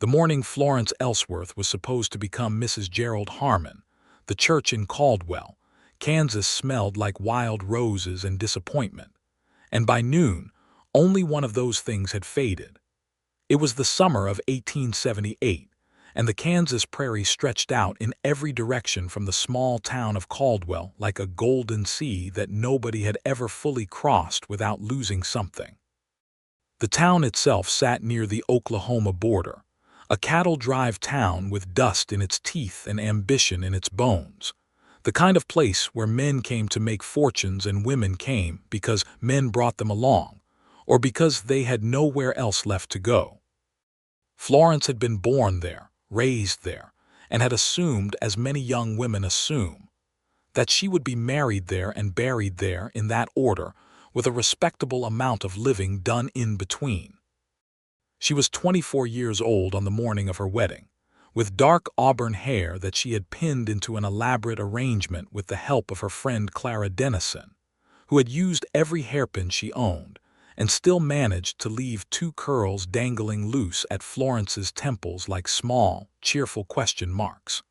The morning Florence Ellsworth was supposed to become Mrs. Gerald Harmon, the church in Caldwell, Kansas smelled like wild roses and disappointment, and by noon, only one of those things had faded. It was the summer of 1878, and the Kansas prairie stretched out in every direction from the small town of Caldwell like a golden sea that nobody had ever fully crossed without losing something. The town itself sat near the Oklahoma border, a cattle drive town with dust in its teeth and ambition in its bones, the kind of place where men came to make fortunes and women came because men brought them along, or because they had nowhere else left to go. Florence had been born there, raised there, and had assumed, as many young women assume, that she would be married there and buried there in that order, with a respectable amount of living done in between. She was 24 years old on the morning of her wedding, with dark auburn hair that she had pinned into an elaborate arrangement with the help of her friend Clara Dennison, who had used every hairpin she owned, and still managed to leave 2 curls dangling loose at Florence's temples like small, cheerful question marks.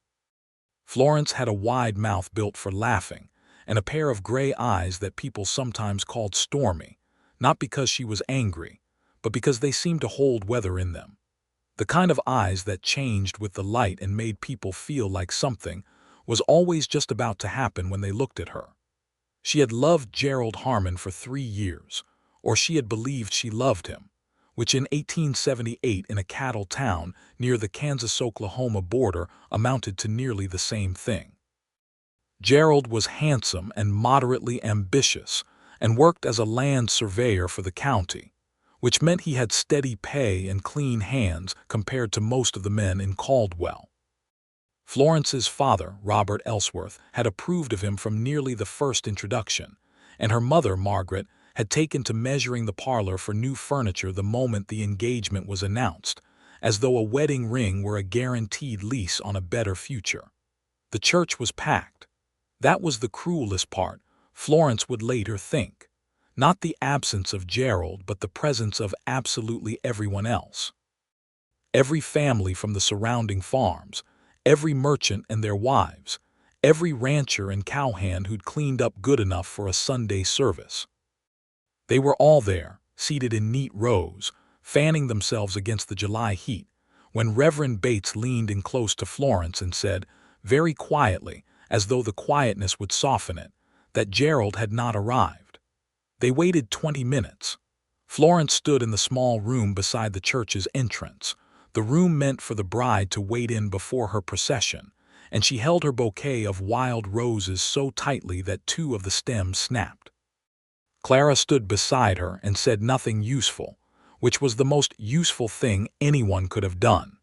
Florence had a wide mouth built for laughing, and a pair of gray eyes that people sometimes called stormy, not because she was angry, but because they seemed to hold weather in them. The kind of eyes that changed with the light and made people feel like something was always just about to happen when they looked at her. She had loved Gerald Harmon for 3 years, or she had believed she loved him, which in 1878 in a cattle town near the Kansas-Oklahoma border amounted to nearly the same thing. Gerald was handsome and moderately ambitious and worked as a land surveyor for the county, which meant he had steady pay and clean hands compared to most of the men in Caldwell. Florence's father, Robert Ellsworth, had approved of him from nearly the first introduction, and her mother, Margaret, had taken to measuring the parlor for new furniture the moment the engagement was announced, as though a wedding ring were a guaranteed lease on a better future. The church was packed. That was the cruelest part, Florence would later think. Not the absence of Gerald, but the presence of absolutely everyone else. Every family from the surrounding farms, every merchant and their wives, every rancher and cowhand who'd cleaned up good enough for a Sunday service. They were all there, seated in neat rows, fanning themselves against the July heat, when Reverend Bates leaned in close to Florence and said, very quietly, as though the quietness would soften it, that Gerald had not arrived. They waited 20 minutes. Florence stood in the small room beside the church's entrance, the room meant for the bride to wait in before her procession, and she held her bouquet of wild roses so tightly that 2 of the stems snapped. Clara stood beside her and said nothing useful, which was the most useful thing anyone could have done.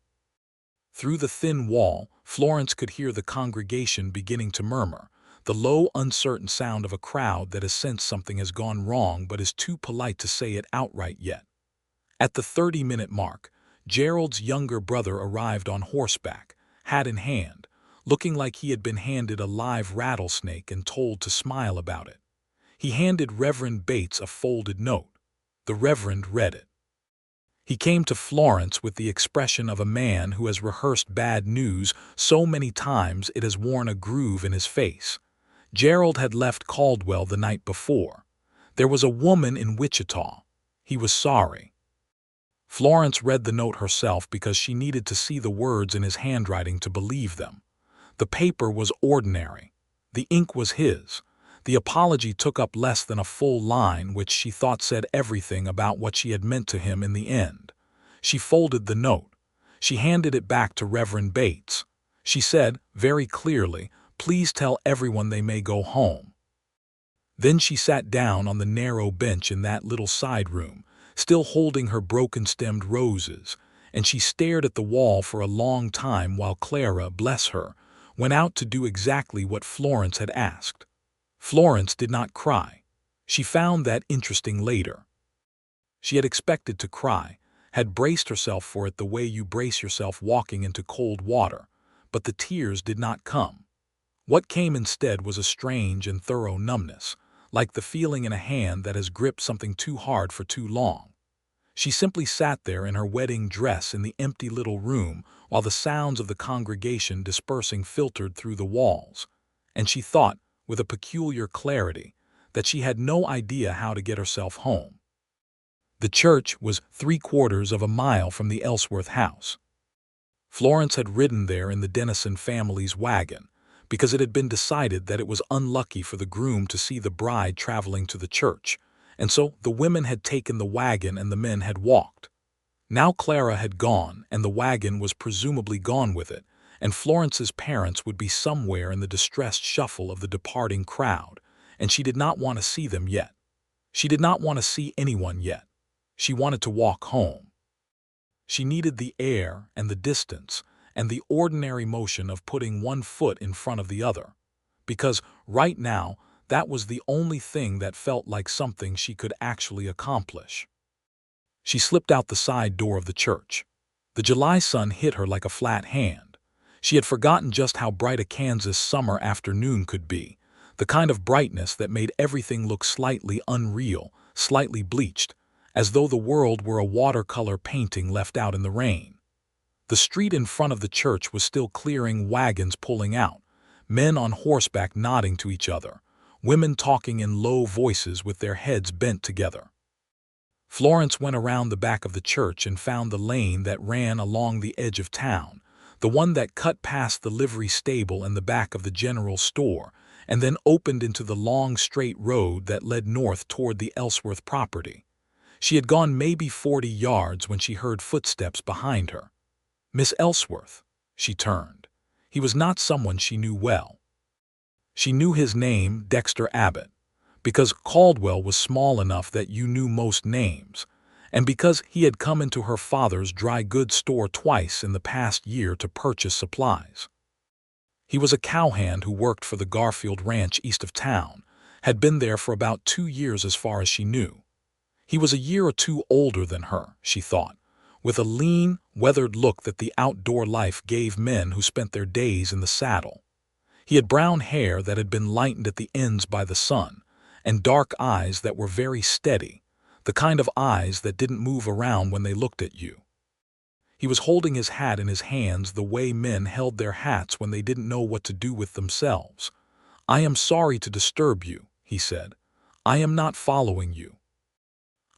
Through the thin wall, Florence could hear the congregation beginning to murmur, the low, uncertain sound of a crowd that has sensed something has gone wrong but is too polite to say it outright yet. At the 30-minute mark, Gerald's younger brother arrived on horseback, hat in hand, looking like he had been handed a live rattlesnake and told to smile about it. He handed Reverend Bates a folded note. The Reverend read it. He came to Florence with the expression of a man who has rehearsed bad news so many times it has worn a groove in his face. Gerald had left Caldwell the night before. There was a woman in Wichita. He was sorry. Florence read the note herself because she needed to see the words in his handwriting to believe them. The paper was ordinary. The ink was his. The apology took up less than a full line, which she thought said everything about what she had meant to him in the end. She folded the note. She handed it back to Reverend Bates. She said, very clearly, "Please tell everyone they may go home." Then she sat down on the narrow bench in that little side room, still holding her broken-stemmed roses, and she stared at the wall for a long time while Clara, bless her, went out to do exactly what Florence had asked. Florence did not cry. She found that interesting later. She had expected to cry, had braced herself for it the way you brace yourself walking into cold water, but the tears did not come. What came instead was a strange and thorough numbness, like the feeling in a hand that has gripped something too hard for too long. She simply sat there in her wedding dress in the empty little room while the sounds of the congregation dispersing filtered through the walls, and she thought, with a peculiar clarity, that she had no idea how to get herself home. The church was 3/4 of a mile from the Ellsworth house. Florence had ridden there in the Dennison family's wagon because it had been decided that it was unlucky for the groom to see the bride traveling to the church, and so the women had taken the wagon and the men had walked. Now Clara had gone, and the wagon was presumably gone with it, and Florence's parents would be somewhere in the distressed shuffle of the departing crowd, and she did not want to see them yet. She did not want to see anyone yet. She wanted to walk home. She needed the air and the distance and the ordinary motion of putting one foot in front of the other, because right now that was the only thing that felt like something she could actually accomplish. She slipped out the side door of the church. The July sun hit her like a flat hand. She had forgotten just how bright a Kansas summer afternoon could be, the kind of brightness that made everything look slightly unreal, slightly bleached, as though the world were a watercolor painting left out in the rain. The street in front of the church was still clearing, wagons pulling out, men on horseback nodding to each other, women talking in low voices with their heads bent together. Florence went around the back of the church and found the lane that ran along the edge of town, the one that cut past the livery stable and the back of the general store, and then opened into the long straight road that led north toward the Ellsworth property. She had gone maybe 40 yards when she heard footsteps behind her. Miss Ellsworth. She turned. He was not someone she knew well. She knew his name, Dexter Abbott, because Caldwell was small enough that you knew most names, and because he had come into her father's dry goods store twice in the past year to purchase supplies. He was a cowhand who worked for the Garfield Ranch east of town, had been there for about 2 years as far as she knew. He was a year or two older than her, she thought, with a lean, weathered look that the outdoor life gave men who spent their days in the saddle. He had brown hair that had been lightened at the ends by the sun, and dark eyes that were very steady, the kind of eyes that didn't move around when they looked at you. He was holding his hat in his hands the way men held their hats when they didn't know what to do with themselves. "I am sorry to disturb you," he said. "I am not following you.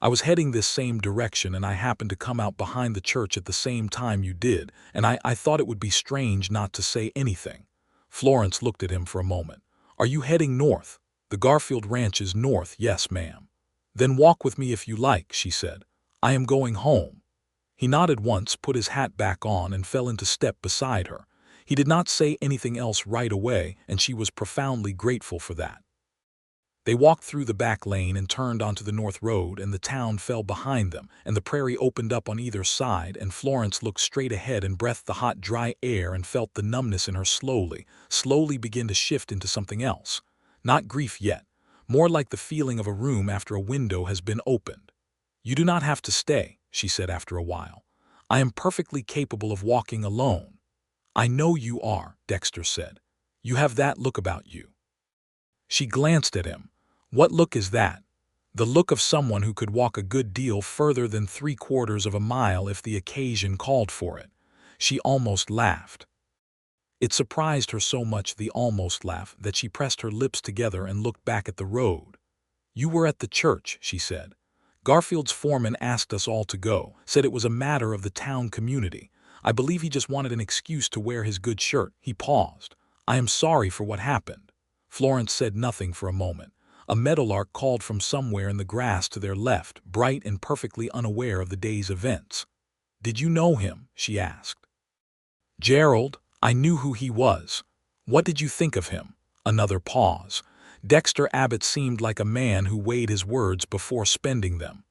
I was heading this same direction and I happened to come out behind the church at the same time you did, and I thought it would be strange not to say anything." Florence looked at him for a moment. "Are you heading north?" "The Garfield Ranch is north, yes, ma'am." "Then walk with me if you like," she said. "I am going home." He nodded once, put his hat back on, and fell into step beside her. He did not say anything else right away, and she was profoundly grateful for that. They walked through the back lane and turned onto the north road, and the town fell behind them, and the prairie opened up on either side, and Florence looked straight ahead and breathed the hot, dry air and felt the numbness in her slowly begin to shift into something else. Not grief yet, more like the feeling of a room after a window has been opened. "You do not have to stay," she said after a while. "I am perfectly capable of walking alone." "I know you are," Dexter said. "You have that look about you." She glanced at him. "What look is that?" "The look of someone who could walk a good deal further than 3/4 of a mile if the occasion called for it." She almost laughed. It surprised her so much, the almost laugh, that she pressed her lips together and looked back at the road. "You were at the church," she said. "Garfield's foreman asked us all to go, said it was a matter of the town community. I believe he just wanted an excuse to wear his good shirt." He paused. "I am sorry for what happened." Florence said nothing for a moment. A meadowlark called from somewhere in the grass to their left, bright and perfectly unaware of the day's events. "Did you know him?" she asked. "Gerald, I knew who he was." "What did you think of him?" Another pause. Dexter Abbott seemed like a man who weighed his words before spending them.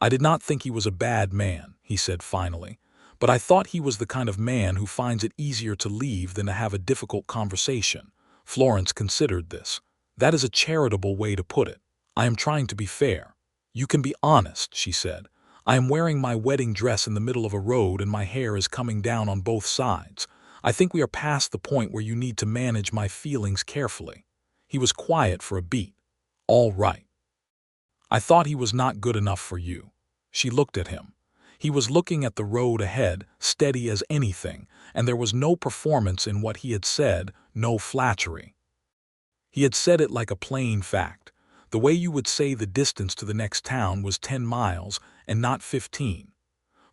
"I did not think he was a bad man," he said finally, "but I thought he was the kind of man who finds it easier to leave than to have a difficult conversation." Florence considered this. "That is a charitable way to put it. I am trying to be fair." "You can be honest," she said. "I am wearing my wedding dress in the middle of a road and my hair is coming down on both sides. I think we are past the point where you need to manage my feelings carefully." He was quiet for a beat. "All right. I thought he was not good enough for you." She looked at him. He was looking at the road ahead, steady as anything, and there was no performance in what he had said, no flattery. He had said it like a plain fact, the way you would say the distance to the next town was 10 miles and not 15.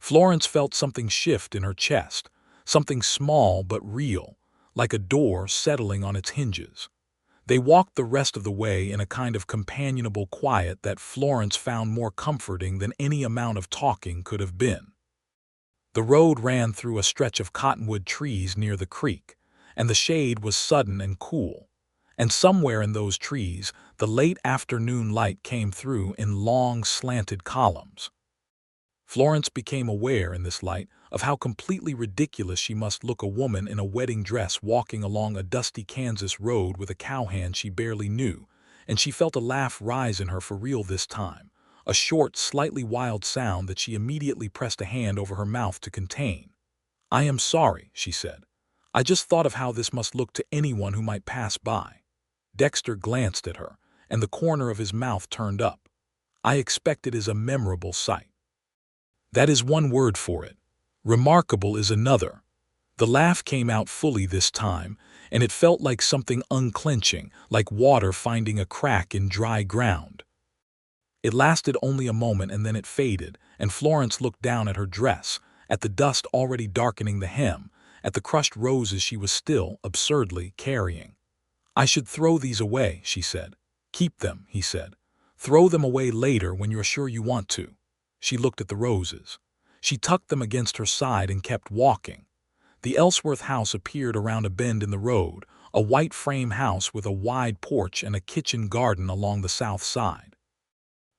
Florence felt something shift in her chest, something small but real, like a door settling on its hinges. They walked the rest of the way in a kind of companionable quiet that Florence found more comforting than any amount of talking could have been. The road ran through a stretch of cottonwood trees near the creek, and the shade was sudden and cool. And somewhere in those trees, the late afternoon light came through in long, slanted columns. Florence became aware in this light of how completely ridiculous she must look, a woman in a wedding dress walking along a dusty Kansas road with a cowhand she barely knew, and she felt a laugh rise in her for real this time, a short, slightly wild sound that she immediately pressed a hand over her mouth to contain. "I am sorry," she said. "I just thought of how this must look to anyone who might pass by." Dexter glanced at her, and the corner of his mouth turned up. "I expect it is a memorable sight." "That is one word for it. Remarkable is another." The laugh came out fully this time, and it felt like something unclenching, like water finding a crack in dry ground. It lasted only a moment and then it faded, and Florence looked down at her dress, at the dust already darkening the hem, at the crushed roses she was still, absurdly, carrying. "I should throw these away," she said. "Keep them," he said. "Throw them away later when you're sure you want to." She looked at the roses. She tucked them against her side and kept walking. The Ellsworth house appeared around a bend in the road, a white frame house with a wide porch and a kitchen garden along the south side.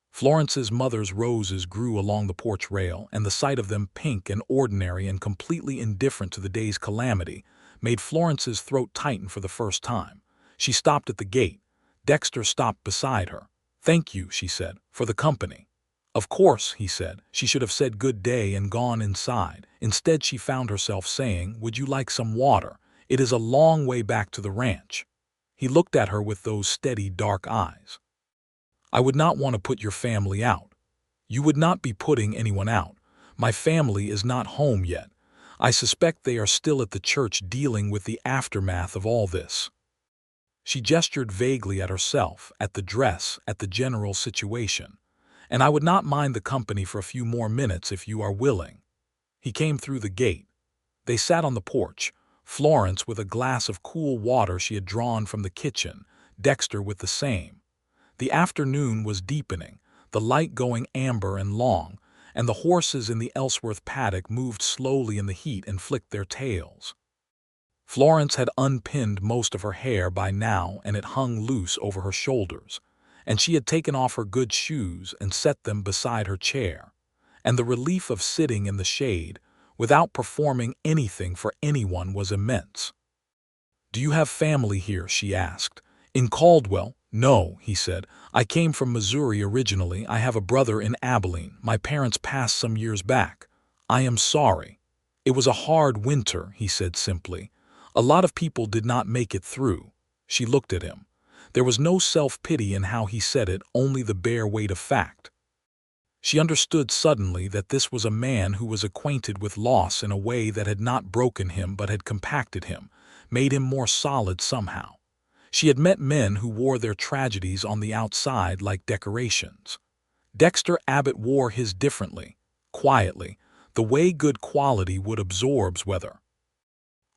Florence's mother's roses grew along the porch rail, and the sight of them, pink and ordinary and completely indifferent to the day's calamity, made Florence's throat tighten for the first time. She stopped at the gate. Dexter stopped beside her. "Thank you," she said, "for the company." "Of course," he said. She should have said good day and gone inside. Instead, she found herself saying, "Would you like some water? It is a long way back to the ranch." He looked at her with those steady, dark eyes. "I would not want to put your family out." "You would not be putting anyone out. My family is not home yet. I suspect they are still at the church dealing with the aftermath of all this." She gestured vaguely at herself, at the dress, at the general situation. "And I would not mind the company for a few more minutes if you are willing." He came through the gate. They sat on the porch, Florence with a glass of cool water she had drawn from the kitchen, Dexter with the same. The afternoon was deepening, the light going amber and long, and the horses in the Ellsworth paddock moved slowly in the heat and flicked their tails. Florence had unpinned most of her hair by now, and it hung loose over her shoulders, and she had taken off her good shoes and set them beside her chair, and the relief of sitting in the shade, without performing anything for anyone, was immense. "Do you have family here?" she asked. "In Caldwell?" "No," he said. "I came from Missouri originally. I have a brother in Abilene. My parents passed some years back." "I am sorry." "It was a hard winter," he said simply. "A lot of people did not make it through." She looked at him. There was no self-pity in how he said it, only the bare weight of fact. She understood suddenly that this was a man who was acquainted with loss in a way that had not broken him but had compacted him, made him more solid somehow. She had met men who wore their tragedies on the outside like decorations. Dexter Abbott wore his differently, quietly, the way good quality wood absorbs weather.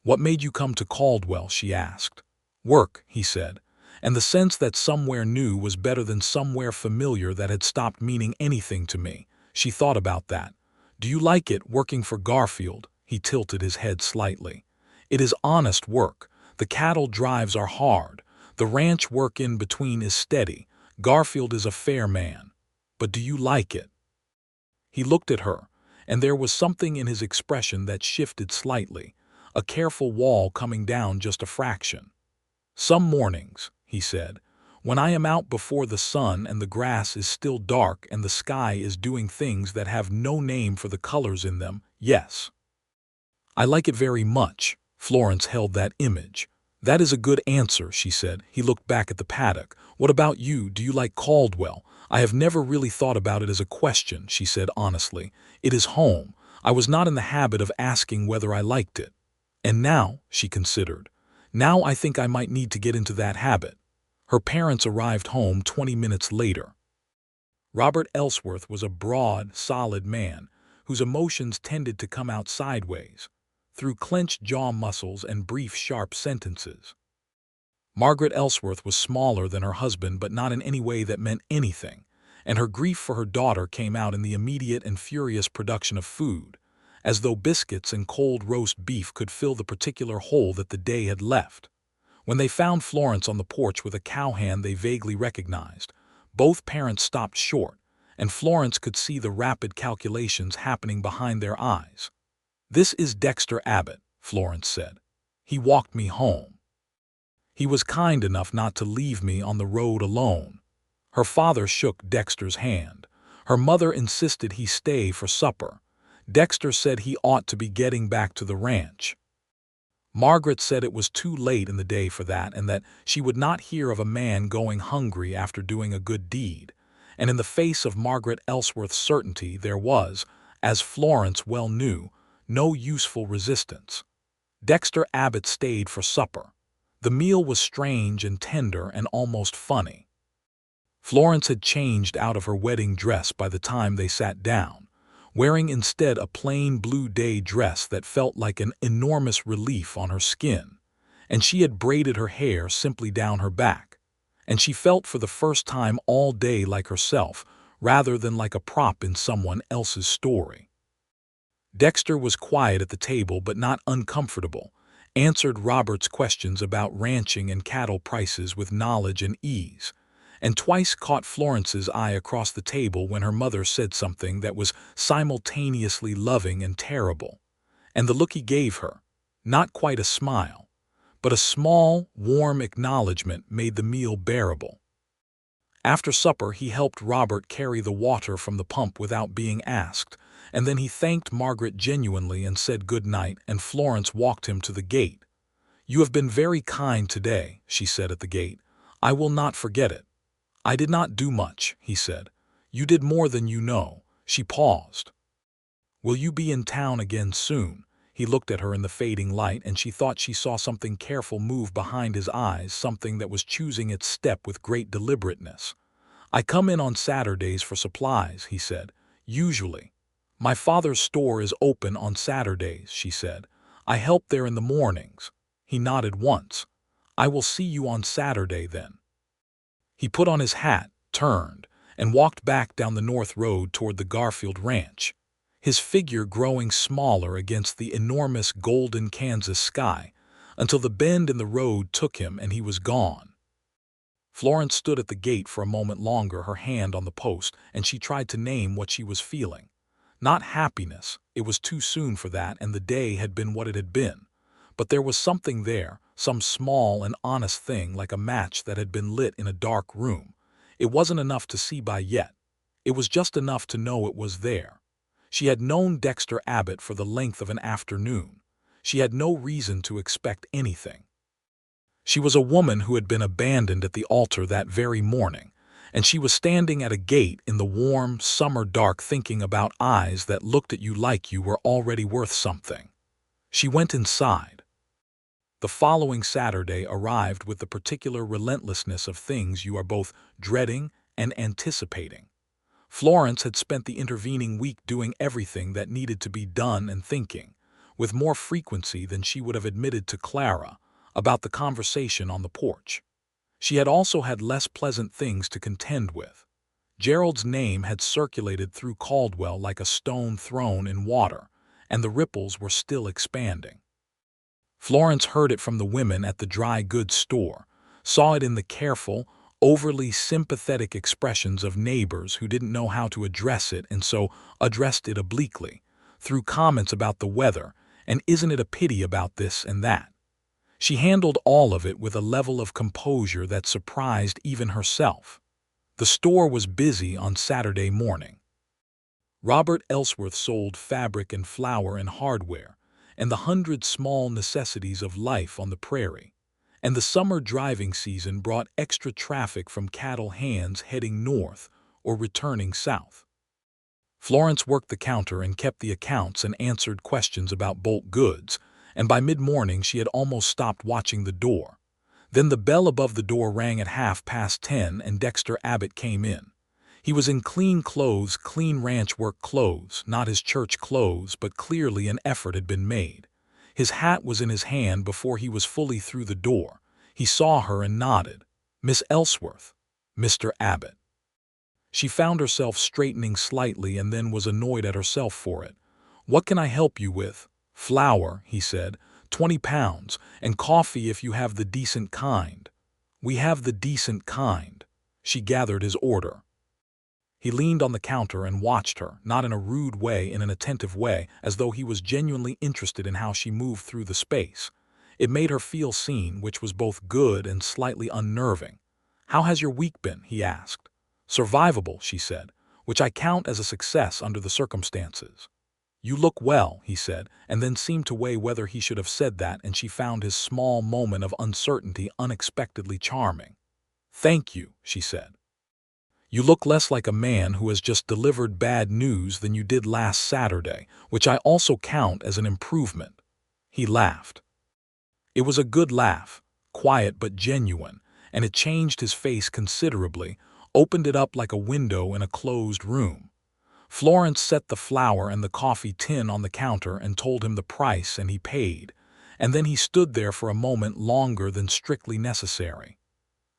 "What made you come to Caldwell?" she asked. "Work," he said, and the sense that somewhere new was better than somewhere familiar that had stopped meaning anything to me. She thought about that. "Do you like it, working for Garfield?" He tilted his head slightly. "It is honest work. The cattle drives are hard. The ranch work in between is steady. Garfield is a fair man. But do you like it?" He looked at her, and there was something in his expression that shifted slightly, a careful wall coming down just a fraction. "Some mornings," he said, "when I am out before the sun and the grass is still dark and the sky is doing things that have no name for the colors in them, yes. I like it very much." Florence held that image. "That is a good answer," she said. He looked back at the paddock. "What about you? Do you like Caldwell? "I have never really thought about it as a question," she said honestly. "It is home. I was not in the habit of asking whether I liked it. And now," she considered, "now I think I might need to get into that habit." Her parents arrived home 20 minutes later. Robert Ellsworth was a broad, solid man whose emotions tended to come out sideways, through clenched jaw muscles and brief, sharp sentences. Margaret Ellsworth was smaller than her husband, but not in any way that meant anything, and her grief for her daughter came out in the immediate and furious production of food, as though biscuits and cold roast beef could fill the particular hole that the day had left. When they found Florence on the porch with a cowhand they vaguely recognized, both parents stopped short, and Florence could see the rapid calculations happening behind their eyes. "This is Dexter Abbott," Florence said. "He walked me home. He was kind enough not to leave me on the road alone." Her father shook Dexter's hand. Her mother insisted he stay for supper. Dexter said he ought to be getting back to the ranch. Margaret said it was too late in the day for that, and that she would not hear of a man going hungry after doing a good deed. And in the face of Margaret Ellsworth's certainty there was, as Florence well knew, no useful resistance. Dexter Abbott stayed for supper. The meal was strange and tender and almost funny. Florence had changed out of her wedding dress by the time they sat down, wearing instead a plain blue day dress that felt like an enormous relief on her skin, and she had braided her hair simply down her back, and she felt for the first time all day like herself, rather than like a prop in someone else's story. Dexter was quiet at the table but not uncomfortable, answered Robert's questions about ranching and cattle prices with knowledge and ease, and twice caught Florence's eye across the table when her mother said something that was simultaneously loving and terrible. And the look he gave her, not quite a smile, but a small, warm acknowledgment, made the meal bearable. After supper he helped Robert carry the water from the pump without being asked, and then he thanked Margaret genuinely and said good night, and Florence walked him to the gate. "You have been very kind today," she said at the gate. "I will not forget it." "I did not do much," he said. "You did more than you know." She paused. "Will you be in town again soon?" He looked at her in the fading light, and she thought she saw something careful move behind his eyes, something that was choosing its step with great deliberateness. "I come in on Saturdays for supplies," he said. "Usually. My father's store is open on Saturdays," she said. "I help there in the mornings." He nodded once. "I will see you on Saturday then." He put on his hat, turned, and walked back down the north road toward the Garfield ranch, his figure growing smaller against the enormous golden Kansas sky, until the bend in the road took him and he was gone. Florence stood at the gate for a moment longer, her hand on the post, and she tried to name what she was feeling. Not happiness, it was too soon for that, and the day had been what it had been. But there was something there, some small and honest thing, like a match that had been lit in a dark room. It wasn't enough to see by yet. It was just enough to know it was there. She had known Dexter Abbott for the length of an afternoon. She had no reason to expect anything. She was a woman who had been abandoned at the altar that very morning, and she was standing at a gate in the warm, summer dark thinking about eyes that looked at you like you were already worth something. She went inside. The following Saturday arrived with the particular relentlessness of things you are both dreading and anticipating. Florence had spent the intervening week doing everything that needed to be done and thinking, with more frequency than she would have admitted to Clara, about the conversation on the porch. She had also had less pleasant things to contend with. Gerald's name had circulated through Caldwell like a stone thrown in water, and the ripples were still expanding. Florence heard it from the women at the dry goods store, saw it in the careful, overly sympathetic expressions of neighbors who didn't know how to address it and so addressed it obliquely, through comments about the weather, and isn't it a pity about this and that. She handled all of it with a level of composure that surprised even herself. The store was busy on Saturday morning. Robert Ellsworth sold fabric and flour and hardware, and the 100 small necessities of life on the prairie, and the summer driving season brought extra traffic from cattle hands heading north or returning south. Florence worked the counter and kept the accounts and answered questions about bulk goods, and by mid-morning she had almost stopped watching the door. Then the bell above the door rang at 10:30 and Dexter Abbott came in. He was in clean clothes, clean ranch work clothes, not his church clothes, but clearly an effort had been made. His hat was in his hand before he was fully through the door. He saw her and nodded. "Miss Ellsworth." "Mr. Abbott." She found herself straightening slightly and then was annoyed at herself for it. "What can I help you with?" "Flour," he said, 20 pounds, and coffee if you have the decent kind." "We have the decent kind." She gathered his order. He leaned on the counter and watched her, not in a rude way, in an attentive way, as though he was genuinely interested in how she moved through the space. It made her feel seen, which was both good and slightly unnerving. "How has your week been?" he asked. "Survivable," she said, "which I count as a success under the circumstances." "You look well," he said, and then seemed to weigh whether he should have said that, and she found his small moment of uncertainty unexpectedly charming. "Thank you," she said. "You look less like a man who has just delivered bad news than you did last Saturday, which I also count as an improvement." He laughed. It was a good laugh, quiet but genuine, and it changed his face considerably, opened it up like a window in a closed room. Florence set the flour and the coffee tin on the counter and told him the price, and he paid, and then he stood there for a moment longer than strictly necessary.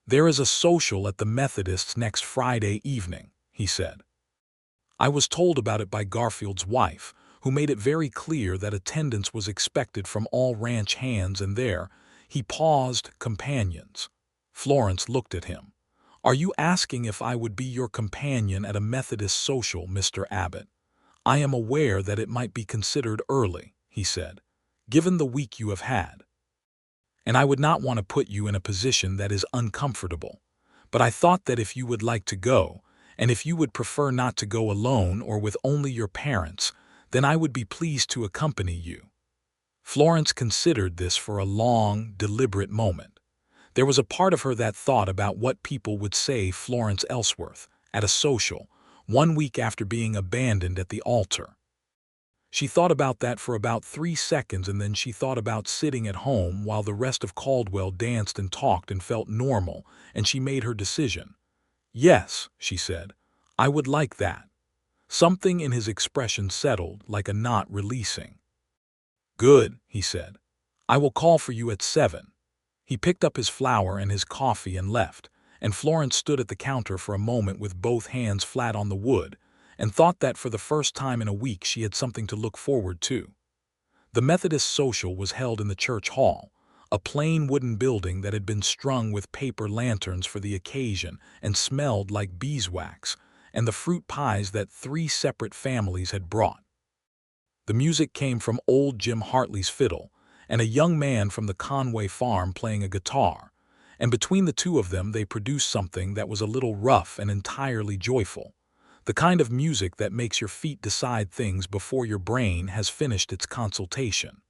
"There is a social at the Methodists next Friday evening," he said. "I was told about it by Garfield's wife, who made it very clear that attendance was expected from all ranch hands and their," he paused, "companions." Florence looked at him. "Are you asking if I would be your companion at a Methodist social, Mr. Abbott?" "I am aware that it might be considered early," he said, "given the week you have had. And I would not want to put you in a position that is uncomfortable. But I thought that if you would like to go, and if you would prefer not to go alone or with only your parents, then I would be pleased to accompany you." Florence considered this for a long, deliberate moment. There was a part of her that thought about what people would say Florence Ellsworth, at a social, 1 week after being abandoned at the altar. She thought about that for about 3 seconds, and then she thought about sitting at home while the rest of Caldwell danced and talked and felt normal, and she made her decision. "Yes," she said, "I would like that." Something in his expression settled, like a knot releasing. "Good," he said. "I will call for you at 7. He picked up his flour and his coffee and left, and Florence stood at the counter for a moment with both hands flat on the wood, and thought that for the first time in a week she had something to look forward to. The Methodist social was held in the church hall, a plain wooden building that had been strung with paper lanterns for the occasion and smelled like beeswax, and the fruit pies that 3 separate families had brought. The music came from old Jim Hartley's fiddle, and a young man from the Conway farm playing a guitar, and between the two of them they produced something that was a little rough and entirely joyful, the kind of music that makes your feet decide things before your brain has finished its consultation.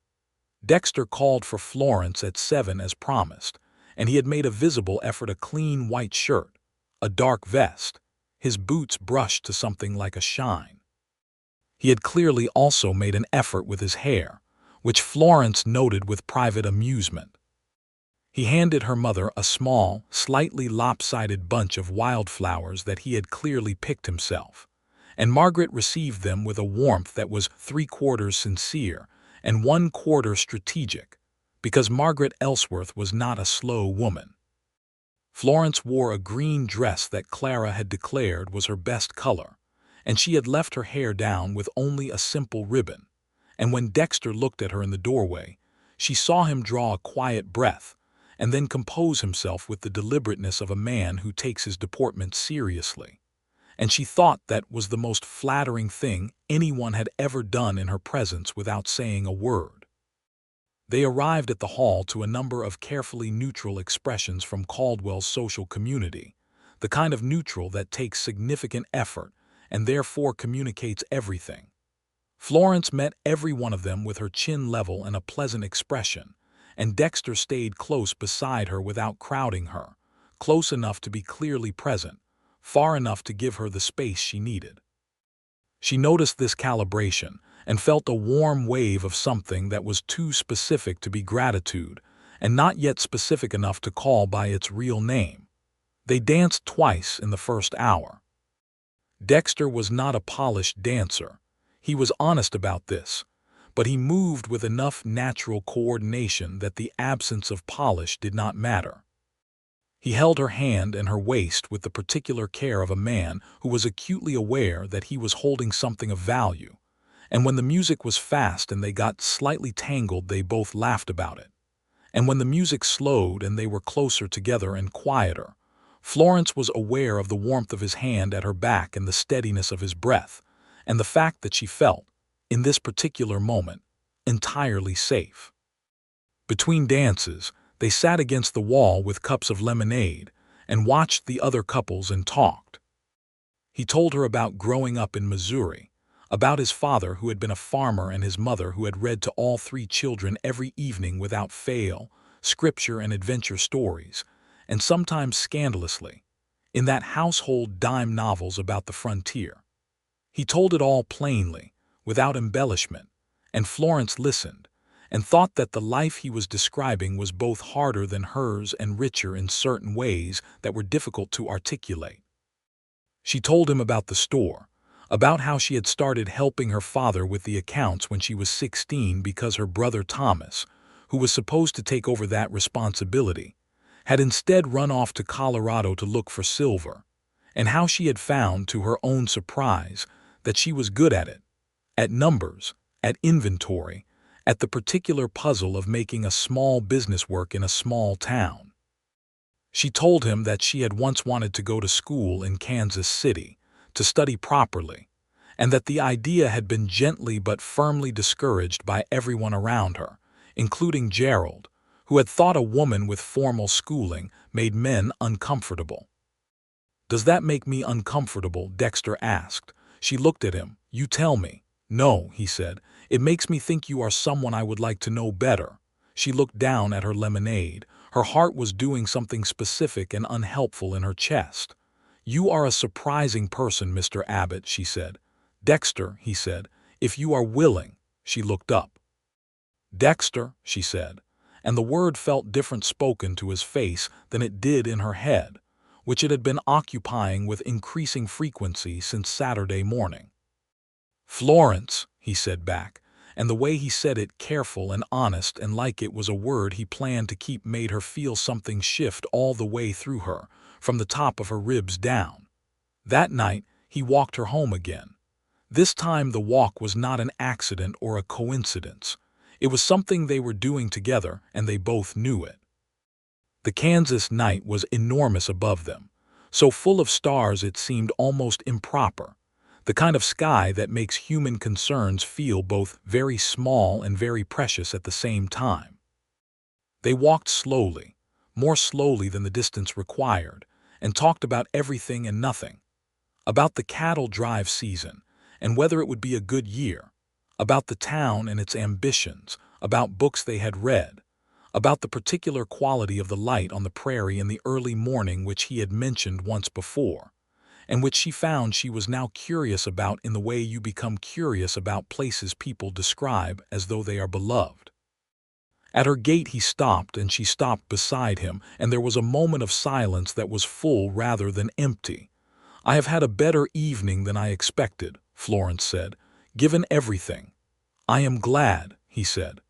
Dexter called for Florence at 7 as promised, and he had made a visible effort: a clean white shirt, a dark vest, his boots brushed to something like a shine. He had clearly also made an effort with his hair, which Florence noted with private amusement. He handed her mother a small, slightly lopsided bunch of wildflowers that he had clearly picked himself, and Margaret received them with a warmth that was 3/4 sincere and 1/4 strategic, because Margaret Ellsworth was not a slow woman. Florence wore a green dress that Clara had declared was her best color, and she had left her hair down with only a simple ribbon, and when Dexter looked at her in the doorway, she saw him draw a quiet breath and then compose himself with the deliberateness of a man who takes his deportment seriously, and she thought that was the most flattering thing anyone had ever done in her presence without saying a word. They arrived at the hall to a number of carefully neutral expressions from Caldwell's social community, the kind of neutral that takes significant effort and therefore communicates everything. Florence met every one of them with her chin level and a pleasant expression, and Dexter stayed close beside her without crowding her, close enough to be clearly present, far enough to give her the space she needed. She noticed this calibration and felt a warm wave of something that was too specific to be gratitude and not yet specific enough to call by its real name. They danced twice in the first hour. Dexter was not a polished dancer. He was honest about this, but he moved with enough natural coordination that the absence of polish did not matter. He held her hand and her waist with the particular care of a man who was acutely aware that he was holding something of value, and when the music was fast and they got slightly tangled, they both laughed about it. And when the music slowed and they were closer together and quieter, Florence was aware of the warmth of his hand at her back and the steadiness of his breath, and the fact that she felt, in this particular moment, entirely safe. Between dances, they sat against the wall with cups of lemonade and watched the other couples and talked. He told her about growing up in Missouri, about his father who had been a farmer and his mother who had read to all 3 children every evening without fail, scripture and adventure stories, and sometimes scandalously, in that household dime novels about the frontier. He told it all plainly, without embellishment, and Florence listened, and thought that the life he was describing was both harder than hers and richer in certain ways that were difficult to articulate. She told him about the store, about how she had started helping her father with the accounts when she was 16 because her brother Thomas, who was supposed to take over that responsibility, had instead run off to Colorado to look for silver, and how she had found, to her own surprise, that she was good at it, at numbers, at inventory, at the particular puzzle of making a small business work in a small town. She told him that she had once wanted to go to school in Kansas City, to study properly, and that the idea had been gently but firmly discouraged by everyone around her, including Gerald, who had thought a woman with formal schooling made men uncomfortable. "Does that make me uncomfortable?" Dexter asked. She looked at him. "You tell me." "No," he said. "It makes me think you are someone I would like to know better." She looked down at her lemonade. Her heart was doing something specific and unhelpful in her chest. "You are a surprising person, Mr. Abbott," she said. "Dexter," he said, "if you are willing." She looked up. "Dexter," she said, and the word felt different spoken to his face than it did in her head, which it had been occupying with increasing frequency since Saturday morning. "Florence," he said back, and the way he said it, careful and honest and like it was a word he planned to keep, made her feel something shift all the way through her, from the top of her ribs down. That night, he walked her home again. This time the walk was not an accident or a coincidence. It was something they were doing together, and they both knew it. The Kansas night was enormous above them, so full of stars it seemed almost improper, the kind of sky that makes human concerns feel both very small and very precious at the same time. They walked slowly, more slowly than the distance required, and talked about everything and nothing. About the cattle drive season, and whether it would be a good year, about the town and its ambitions, about books they had read, about the particular quality of the light on the prairie in the early morning which he had mentioned once before, and which she found she was now curious about in the way you become curious about places people describe as though they are beloved. At her gate he stopped and she stopped beside him, and there was a moment of silence that was full rather than empty. "I have had a better evening than I expected," Florence said, "given everything." "I am glad," he said.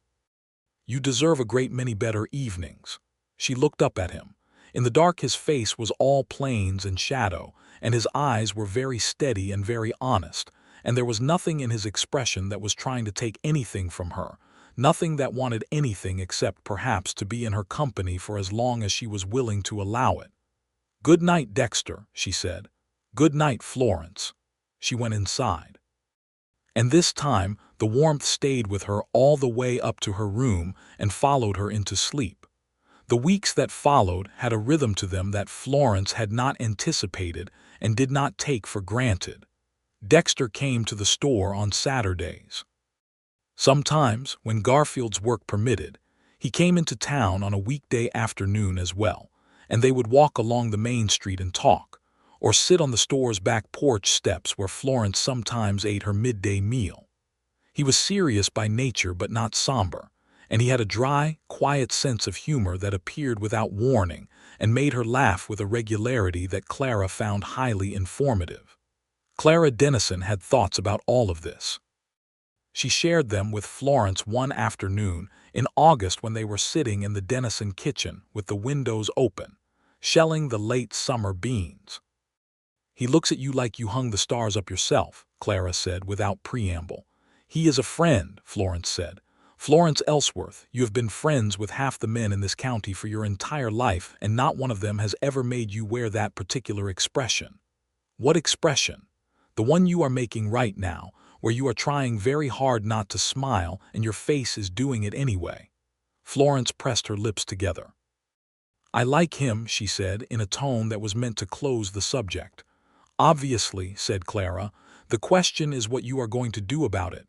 "You deserve a great many better evenings." She looked up at him. In the dark his face was all plains and shadow, and his eyes were very steady and very honest, and there was nothing in his expression that was trying to take anything from her, nothing that wanted anything except perhaps to be in her company for as long as she was willing to allow it. "Good night, Dexter," she said. "Good night, Florence." She went inside. And this time the warmth stayed with her all the way up to her room and followed her into sleep. The weeks that followed had a rhythm to them that Florence had not anticipated and did not take for granted. Dexter came to the store on Saturdays. Sometimes, when Garfield's work permitted, he came into town on a weekday afternoon as well, and they would walk along the main street and talk, or sit on the store's back porch steps where Florence sometimes ate her midday meal. He was serious by nature but not somber, and he had a dry, quiet sense of humor that appeared without warning and made her laugh with a regularity that Clara found highly informative. Clara Dennison had thoughts about all of this. She shared them with Florence one afternoon in August when they were sitting in the Dennison kitchen with the windows open, shelling the late summer beans. "He looks at you like you hung the stars up yourself," Clara said without preamble. "He is a friend," Florence said. "Florence Ellsworth, you have been friends with half the men in this county for your entire life, and not one of them has ever made you wear that particular expression." "What expression?" "The one you are making right now, where you are trying very hard not to smile and your face is doing it anyway." Florence pressed her lips together. "I like him," she said in a tone that was meant to close the subject. "Obviously," said Clara. "The question is what you are going to do about it."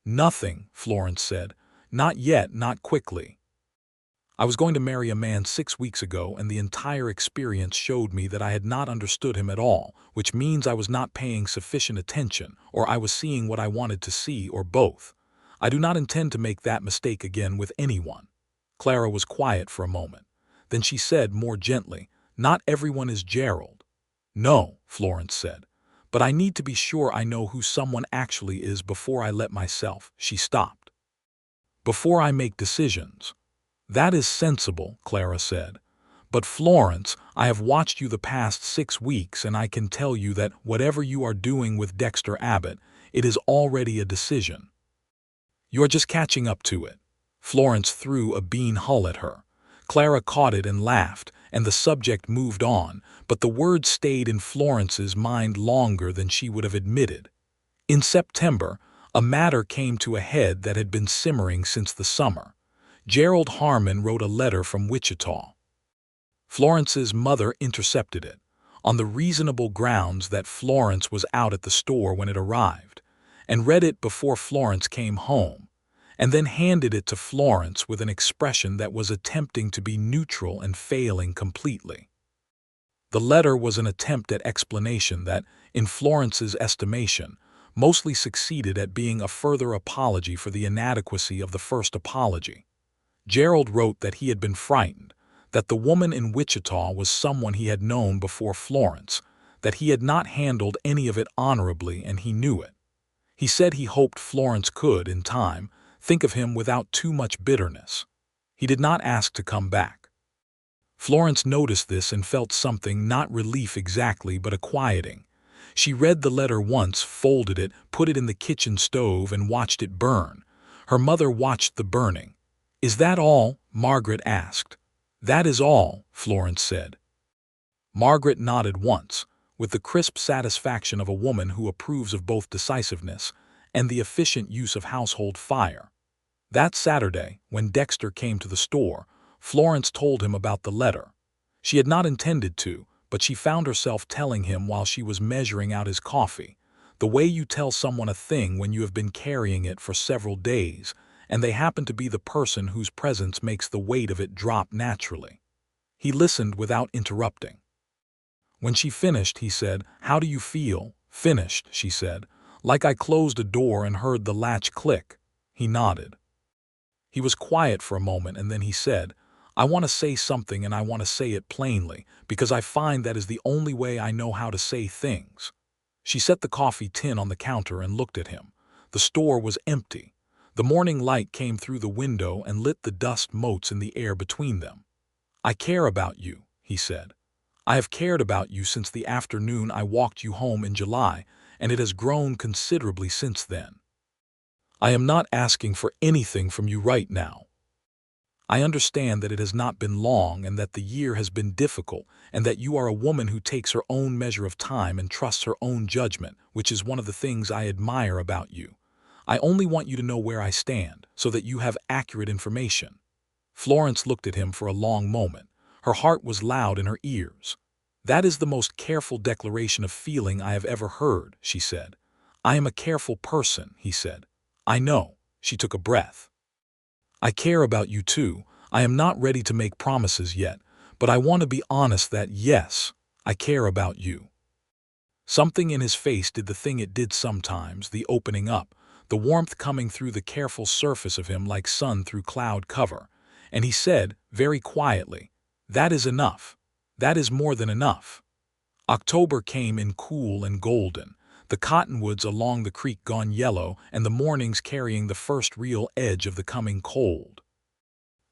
"Nothing," Florence said. "Not yet, not quickly. I was going to marry a man 6 weeks ago, and the entire experience showed me that I had not understood him at all, which means I was not paying sufficient attention, or I was seeing what I wanted to see, or both. I do not intend to make that mistake again with anyone." Clara was quiet for a moment. Then she said more gently, "Not everyone is Gerald." "No," Florence said. "But I need to be sure I know who someone actually is before I let myself—" She stopped. "Before I make decisions." "That is sensible," Clara said. "But Florence, I have watched you the past 6 weeks, and I can tell you that whatever you are doing with Dexter Abbott, it is already a decision. You are just catching up to it." Florence threw a bean hull at her. Clara caught it and laughed, and the subject moved on, but the words stayed in Florence's mind longer than she would have admitted. In September, a matter came to a head that had been simmering since the summer. Gerald Harmon wrote a letter from Wichita. Florence's mother intercepted it, on the reasonable grounds that Florence was out at the store when it arrived, and read it before Florence came home, and then handed it to Florence with an expression that was attempting to be neutral and failing completely. The letter was an attempt at explanation that, in Florence's estimation, mostly succeeded at being a further apology for the inadequacy of the first apology. Gerald wrote that he had been frightened, that the woman in Wichita was someone he had known before Florence, that he had not handled any of it honorably and he knew it. He said he hoped Florence could, in time, think of him without too much bitterness. He did not ask to come back. Florence noticed this and felt something, not relief exactly, but a quieting. She read the letter once, folded it, put it in the kitchen stove, and watched it burn. Her mother watched the burning. "Is that all?" Margaret asked. "That is all," Florence said. Margaret nodded once, with the crisp satisfaction of a woman who approves of both decisiveness and the efficient use of household fire. That Saturday, when Dexter came to the store, Florence told him about the letter. She had not intended to, but she found herself telling him while she was measuring out his coffee, the way you tell someone a thing when you have been carrying it for several days, and they happen to be the person whose presence makes the weight of it drop naturally. He listened without interrupting. When she finished, he said, "How do you feel?" "Finished," she said. "Like I closed a door and heard the latch click." He nodded. He was quiet for a moment, and then he said, "I want to say something, and I want to say it plainly, because I find that is the only way I know how to say things." She set the coffee tin on the counter and looked at him. The store was empty. The morning light came through the window and lit the dust motes in the air between them. "I care about you," he said. "I have cared about you since the afternoon I walked you home in July, and it has grown considerably since then. I am not asking for anything from you right now. I understand that it has not been long and that the year has been difficult and that you are a woman who takes her own measure of time and trusts her own judgment, which is one of the things I admire about you. I only want you to know where I stand, so that you have accurate information." Florence looked at him for a long moment. Her heart was loud in her ears. "That is the most careful declaration of feeling I have ever heard," she said. "I am a careful person," he said. "I know." She took a breath. "I care about you too. I am not ready to make promises yet, but I want to be honest that, yes, I care about you." Something in his face did the thing it did sometimes, the opening up, the warmth coming through the careful surface of him like sun through cloud cover. And he said, very quietly, "That is enough. That is more than enough." October came in cool and golden, the cottonwoods along the creek gone yellow and the mornings carrying the first real edge of the coming cold.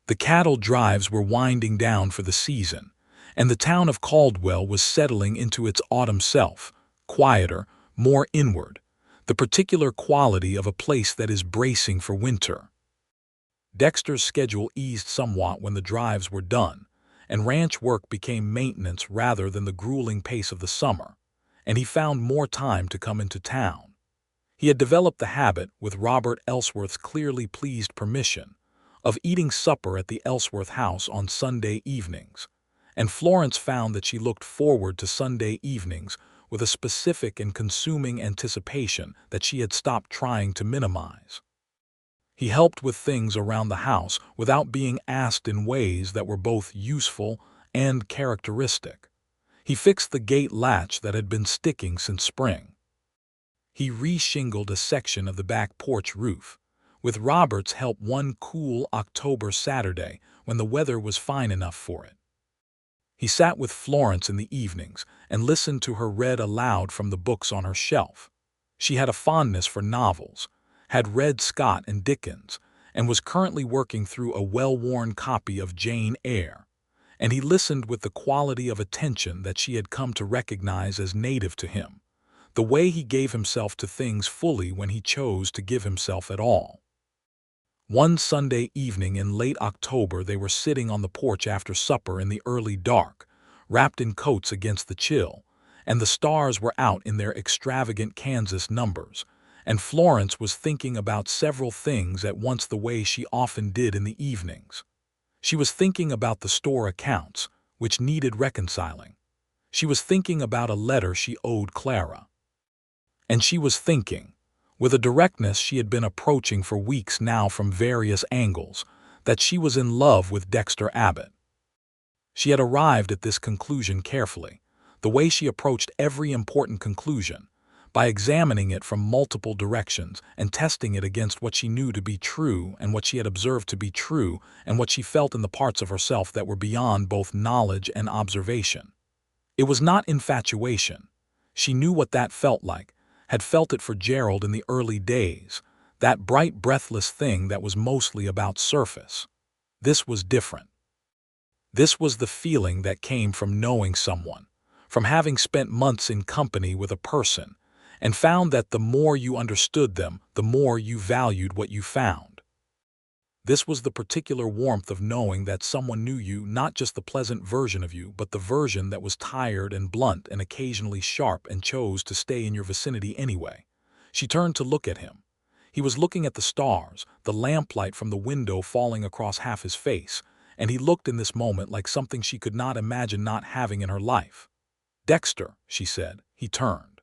The cattle drives were winding down for the season, and the town of Caldwell was settling into its autumn self, quieter, more inward, the particular quality of a place that is bracing for winter. Dexter's schedule eased somewhat when the drives were done, and ranch work became maintenance rather than the grueling pace of the summer, and he found more time to come into town. He had developed the habit, with Robert Ellsworth's clearly pleased permission, of eating supper at the Ellsworth house on Sunday evenings, and Florence found that she looked forward to Sunday evenings with a specific and consuming anticipation that she had stopped trying to minimize. He helped with things around the house without being asked in ways that were both useful and characteristic. He fixed the gate latch that had been sticking since spring. He re-shingled a section of the back porch roof, with Robert's help one cool October Saturday when the weather was fine enough for it. He sat with Florence in the evenings and listened to her read aloud from the books on her shelf. She had a fondness for novels, had read Scott and Dickens, and was currently working through a well-worn copy of Jane Eyre, and he listened with the quality of attention that she had come to recognize as native to him, the way he gave himself to things fully when he chose to give himself at all. One Sunday evening in late October they were sitting on the porch after supper in the early dark, wrapped in coats against the chill, and the stars were out in their extravagant Kansas numbers, and Florence was thinking about several things at once the way she often did in the evenings. She was thinking about the store accounts, which needed reconciling. She was thinking about a letter she owed Clara. And she was thinking, with a directness she had been approaching for weeks now from various angles, that she was in love with Dexter Abbott. She had arrived at this conclusion carefully, the way she approached every important conclusion, by examining it from multiple directions and testing it against what she knew to be true and what she had observed to be true and what she felt in the parts of herself that were beyond both knowledge and observation. It was not infatuation. She knew what that felt like, had felt it for Gerald in the early days, that bright, breathless thing that was mostly about surface. This was different. This was the feeling that came from knowing someone, from having spent months in company with a person, and found that the more you understood them, the more you valued what you found. This was the particular warmth of knowing that someone knew you, not just the pleasant version of you, but the version that was tired and blunt and occasionally sharp and chose to stay in your vicinity anyway. She turned to look at him. He was looking at the stars, the lamplight from the window falling across half his face, and he looked in this moment like something she could not imagine not having in her life. "Dexter," she said. He turned.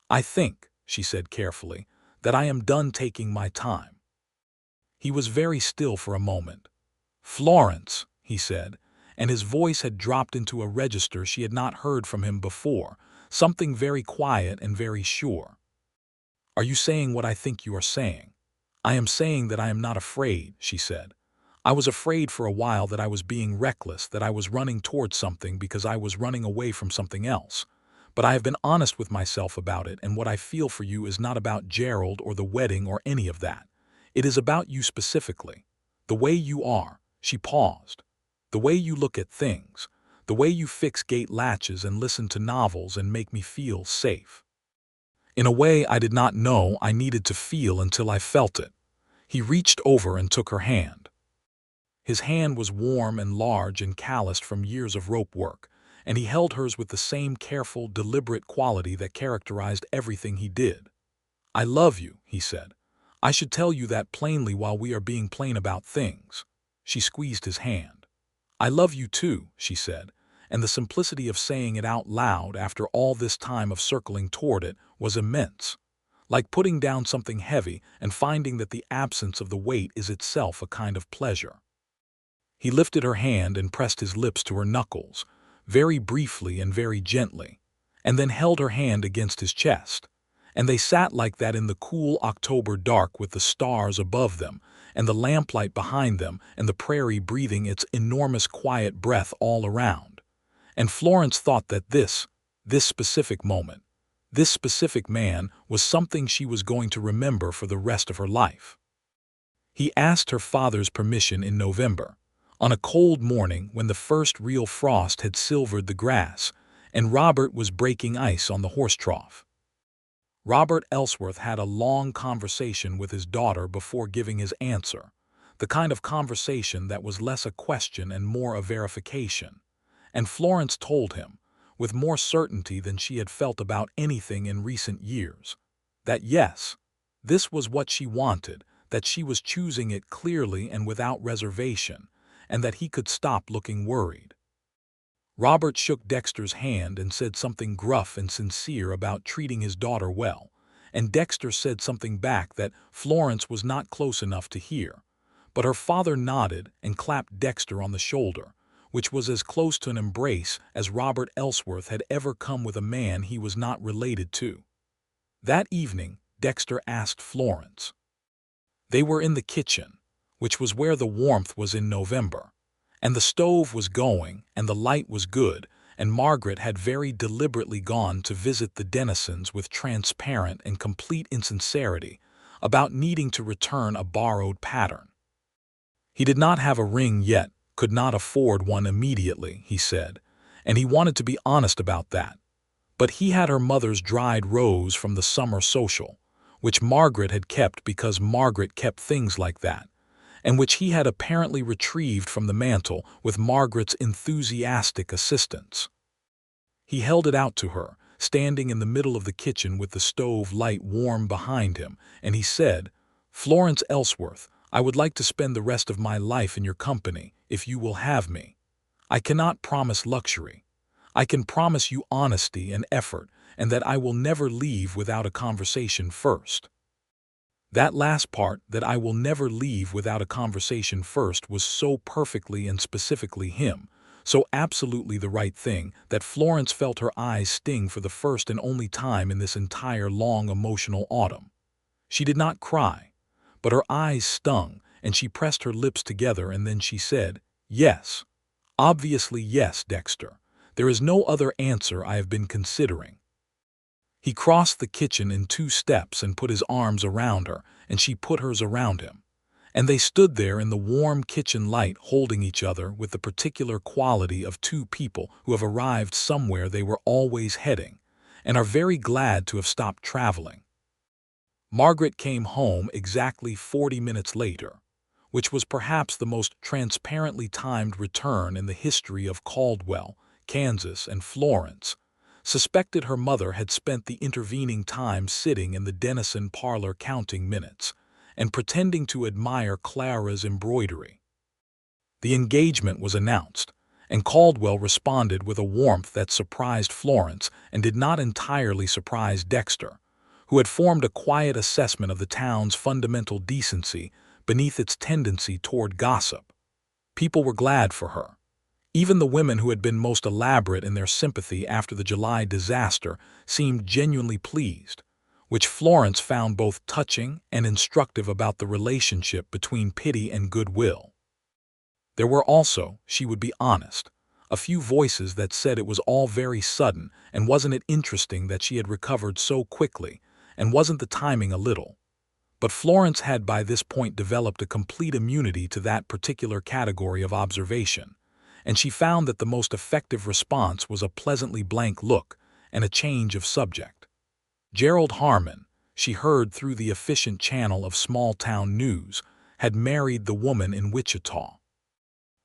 "I think," she said carefully, "that I am done taking my time." He was very still for a moment. "Florence," he said, and his voice had dropped into a register she had not heard from him before, something very quiet and very sure. "Are you saying what I think you are saying?" "I am saying that I am not afraid," she said. "I was afraid for a while that I was being reckless, that I was running towards something because I was running away from something else. But I have been honest with myself about it, and what I feel for you is not about Gerald or the wedding or any of that. It is about you specifically. The way you are," she paused, "the way you look at things, the way you fix gate latches and listen to novels and make me feel safe. In a way I did not know I needed to feel until I felt it." He reached over and took her hand. His hand was warm and large and calloused from years of rope work, and he held hers with the same careful, deliberate quality that characterized everything he did. "I love you," he said. "I should tell you that plainly while we are being plain about things." She squeezed his hand. "I love you too," she said, and the simplicity of saying it out loud after all this time of circling toward it was immense, like putting down something heavy and finding that the absence of the weight is itself a kind of pleasure. He lifted her hand and pressed his lips to her knuckles, very briefly and very gently, and then held her hand against his chest. And they sat like that in the cool October dark with the stars above them, and the lamplight behind them, and the prairie breathing its enormous quiet breath all around. And Florence thought that this specific moment, this specific man was something she was going to remember for the rest of her life. He asked her father's permission in November, on a cold morning when the first real frost had silvered the grass, and Robert was breaking ice on the horse trough. Robert Ellsworth had a long conversation with his daughter before giving his answer, the kind of conversation that was less a question and more a verification. And Florence told him, with more certainty than she had felt about anything in recent years, that yes, this was what she wanted, that she was choosing it clearly and without reservation, and that he could stop looking worried. Robert shook Dexter's hand and said something gruff and sincere about treating his daughter well, and Dexter said something back that Florence was not close enough to hear, but her father nodded and clapped Dexter on the shoulder, which was as close to an embrace as Robert Ellsworth had ever come with a man he was not related to. That evening, Dexter asked Florence. They were in the kitchen, which was where the warmth was in November, and the stove was going and the light was good, and Margaret had very deliberately gone to visit the Dennisons with transparent and complete insincerity about needing to return a borrowed pattern. He did not have a ring yet, could not afford one immediately, he said, and he wanted to be honest about that. But he had her mother's dried rose from the summer social, which Margaret had kept because Margaret kept things like that, and which he had apparently retrieved from the mantel with Margaret's enthusiastic assistance. He held it out to her, standing in the middle of the kitchen with the stove light warm behind him, and he said, "Florence Ellsworth, I would like to spend the rest of my life in your company, if you will have me. I cannot promise luxury. I can promise you honesty and effort, and that I will never leave without a conversation first." That last part, that I will never leave without a conversation first, was so perfectly and specifically him, so absolutely the right thing, that Florence felt her eyes sting for the first and only time in this entire long emotional autumn. She did not cry, but her eyes stung, and she pressed her lips together, and then she said, "Yes. Obviously yes, Dexter. There is no other answer I have been considering." He crossed the kitchen in 2 steps and put his arms around her, and she put hers around him. And they stood there in the warm kitchen light holding each other with the particular quality of 2 people who have arrived somewhere they were always heading, and are very glad to have stopped traveling. Margaret came home exactly 40 minutes later, which was perhaps the most transparently timed return in the history of Caldwell, Kansas, and Florence suspected her mother had spent the intervening time sitting in the Dennison parlor counting minutes and pretending to admire Clara's embroidery. The engagement was announced, and Caldwell responded with a warmth that surprised Florence and did not entirely surprise Dexter, who had formed a quiet assessment of the town's fundamental decency beneath its tendency toward gossip. People were glad for her. Even the women who had been most elaborate in their sympathy after the July disaster seemed genuinely pleased, which Florence found both touching and instructive about the relationship between pity and goodwill. There were also, she would be honest, a few voices that said it was all very sudden, and wasn't it interesting that she had recovered so quickly, and wasn't the timing a little? But Florence had by this point developed a complete immunity to that particular category of observation, and she found that the most effective response was a pleasantly blank look and a change of subject. Gerald Harmon, she heard through the efficient channel of small-town news, had married the woman in Wichita.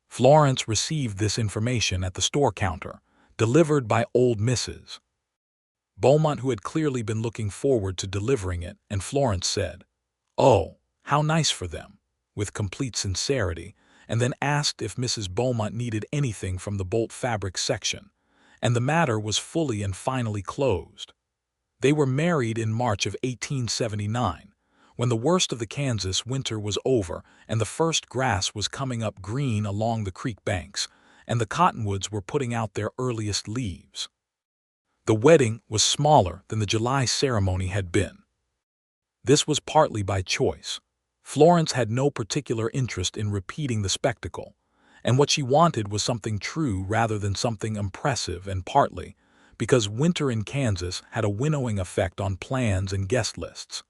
Florence received this information at the store counter, delivered by old Mrs. Beaumont, who had clearly been looking forward to delivering it, and Florence said, "Oh, how nice for them," with complete sincerity, and then asked if Mrs. Beaumont needed anything from the Bolt fabric section, and the matter was fully and finally closed. They were married in March of 1879, when the worst of the Kansas winter was over and the first grass was coming up green along the creek banks, and the cottonwoods were putting out their earliest leaves. The wedding was smaller than the July ceremony had been. This was partly by choice. Florence had no particular interest in repeating the spectacle, and what she wanted was something true rather than something impressive, and partly because winter in Kansas had a winnowing effect on plans and guest lists.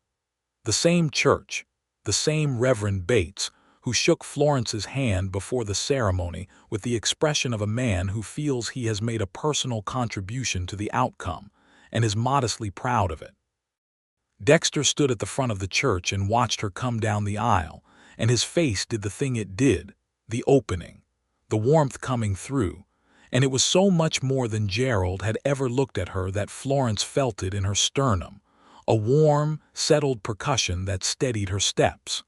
The same church, the same Reverend Bates, who shook Florence's hand before the ceremony with the expression of a man who feels he has made a personal contribution to the outcome and is modestly proud of it. Dexter stood at the front of the church and watched her come down the aisle, and his face did the thing it did, the opening, the warmth coming through, and it was so much more than Gerald had ever looked at her that Florence felt it in her sternum, a warm, settled percussion that steadied her steps.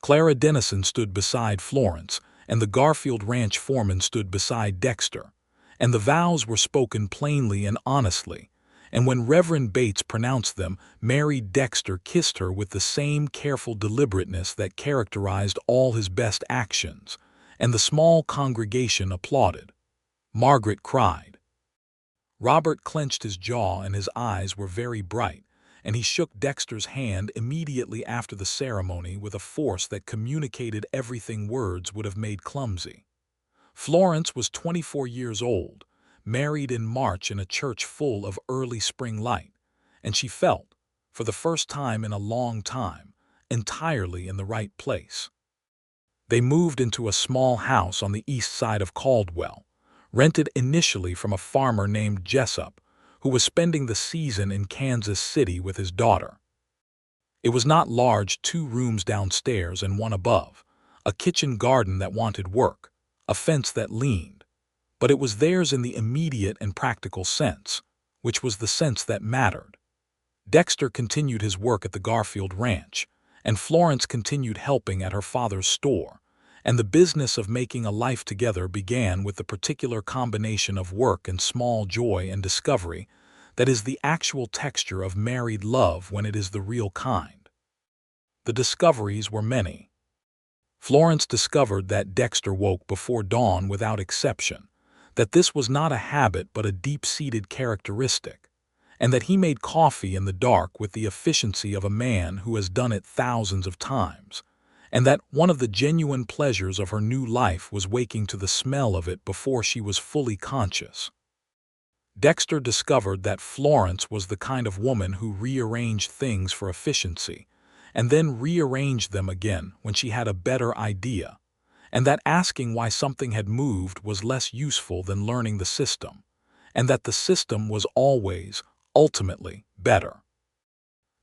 Clara Dennison stood beside Florence, and the Garfield Ranch foreman stood beside Dexter, and the vows were spoken plainly and honestly, and when Reverend Bates pronounced them, Mary Dexter kissed her with the same careful deliberateness that characterized all his best actions, and the small congregation applauded. Margaret cried. Robert clenched his jaw and his eyes were very bright, and he shook Dexter's hand immediately after the ceremony with a force that communicated everything words would have made clumsy. Florence was 24 years old, married in March in a church full of early spring light, and she felt, for the first time in a long time, entirely in the right place. They moved into a small house on the east side of Caldwell, rented initially from a farmer named Jessup, who was spending the season in Kansas City with his daughter. It was not large, 2 rooms downstairs and 1 above, a kitchen garden that wanted work, a fence that leaned, but it was theirs in the immediate and practical sense, which was the sense that mattered. Dexter continued his work at the Garfield Ranch, and Florence continued helping at her father's store, and the business of making a life together began with the particular combination of work and small joy and discovery that is the actual texture of married love when it is the real kind. The discoveries were many. Florence discovered that Dexter woke before dawn without exception, that this was not a habit but a deep-seated characteristic, and that he made coffee in the dark with the efficiency of a man who has done it thousands of times, and that one of the genuine pleasures of her new life was waking to the smell of it before she was fully conscious. Dexter discovered that Florence was the kind of woman who rearranged things for efficiency, and then rearranged them again when she had a better idea, and that asking why something had moved was less useful than learning the system, and that the system was always, ultimately, better.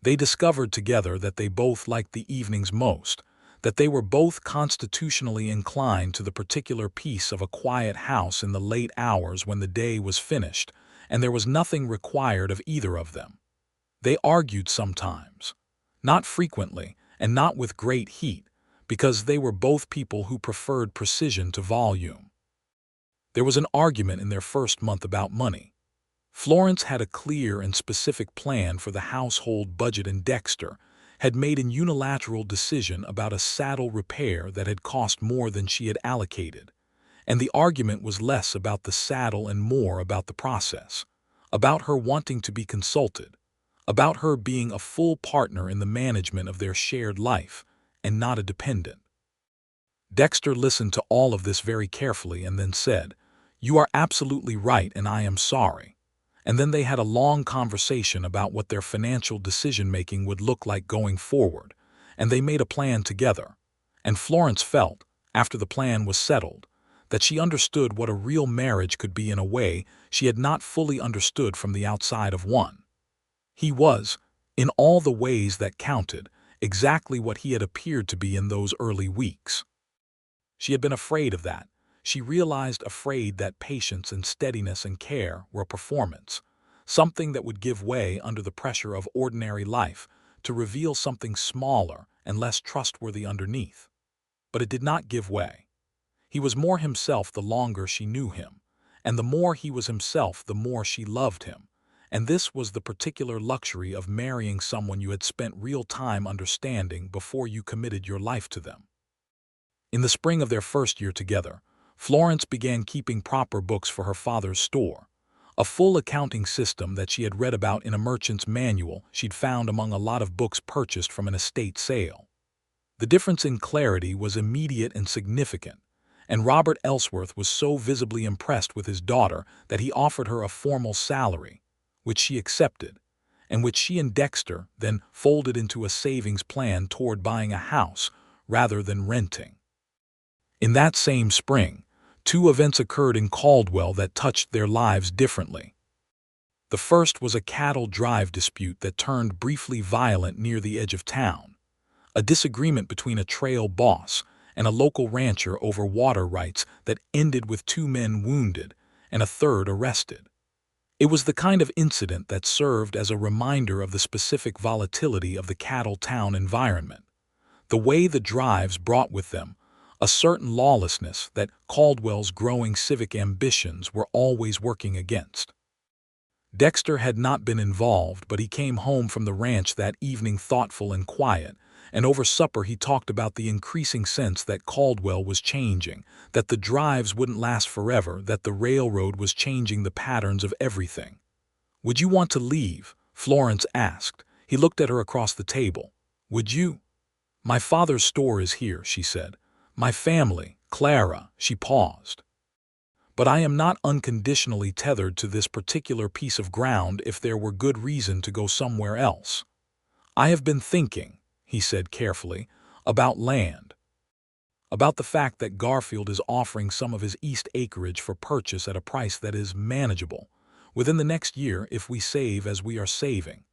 They discovered together that they both liked the evenings most, that they were both constitutionally inclined to the particular peace of a quiet house in the late hours when the day was finished, and there was nothing required of either of them. They argued sometimes, not frequently, and not with great heat, because they were both people who preferred precision to volume. There was an argument in their first month about money. Florence had a clear and specific plan for the household budget, and Dexter had made an unilateral decision about a saddle repair that had cost more than she had allocated, and the argument was less about the saddle and more about the process, about her wanting to be consulted, about her being a full partner in the management of their shared life and not a dependent. Dexter listened to all of this very carefully and then said, "You are absolutely right and I am sorry." And then they had a long conversation about what their financial decision-making would look like going forward, and they made a plan together. And Florence felt, after the plan was settled, that she understood what a real marriage could be in a way she had not fully understood from the outside of one. He was, in all the ways that counted, exactly what he had appeared to be in those early weeks. She had been afraid of that. She realized, afraid that patience and steadiness and care were a performance, something that would give way under the pressure of ordinary life to reveal something smaller and less trustworthy underneath. But it did not give way. He was more himself the longer she knew him, and the more he was himself the more she loved him, and this was the particular luxury of marrying someone you had spent real time understanding before you committed your life to them. In the spring of their first year together, Florence began keeping proper books for her father's store, a full accounting system that she had read about in a merchant's manual she'd found among a lot of books purchased from an estate sale. The difference in clarity was immediate and significant, and Robert Ellsworth was so visibly impressed with his daughter that he offered her a formal salary, which she accepted, and which she and Dexter then folded into a savings plan toward buying a house rather than renting. In that same spring, two events occurred in Caldwell that touched their lives differently. The first was a cattle drive dispute that turned briefly violent near the edge of town, a disagreement between a trail boss and a local rancher over water rights that ended with two men wounded and a third arrested. It was the kind of incident that served as a reminder of the specific volatility of the cattle town environment, the way the drives brought with them a certain lawlessness that Caldwell's growing civic ambitions were always working against. Dexter had not been involved, but he came home from the ranch that evening thoughtful and quiet, and over supper he talked about the increasing sense that Caldwell was changing, that the drives wouldn't last forever, that the railroad was changing the patterns of everything. "Would you want to leave?" Florence asked. He looked at her across the table. "Would you?" "My father's store is here," she said. "My family, Clara," she paused. "But I am not unconditionally tethered to this particular piece of ground if there were good reason to go somewhere else. I have been thinking," he said carefully, "about land. About the fact that Garfield is offering some of his east acreage for purchase at a price that is manageable within the next year if we save as we are saving."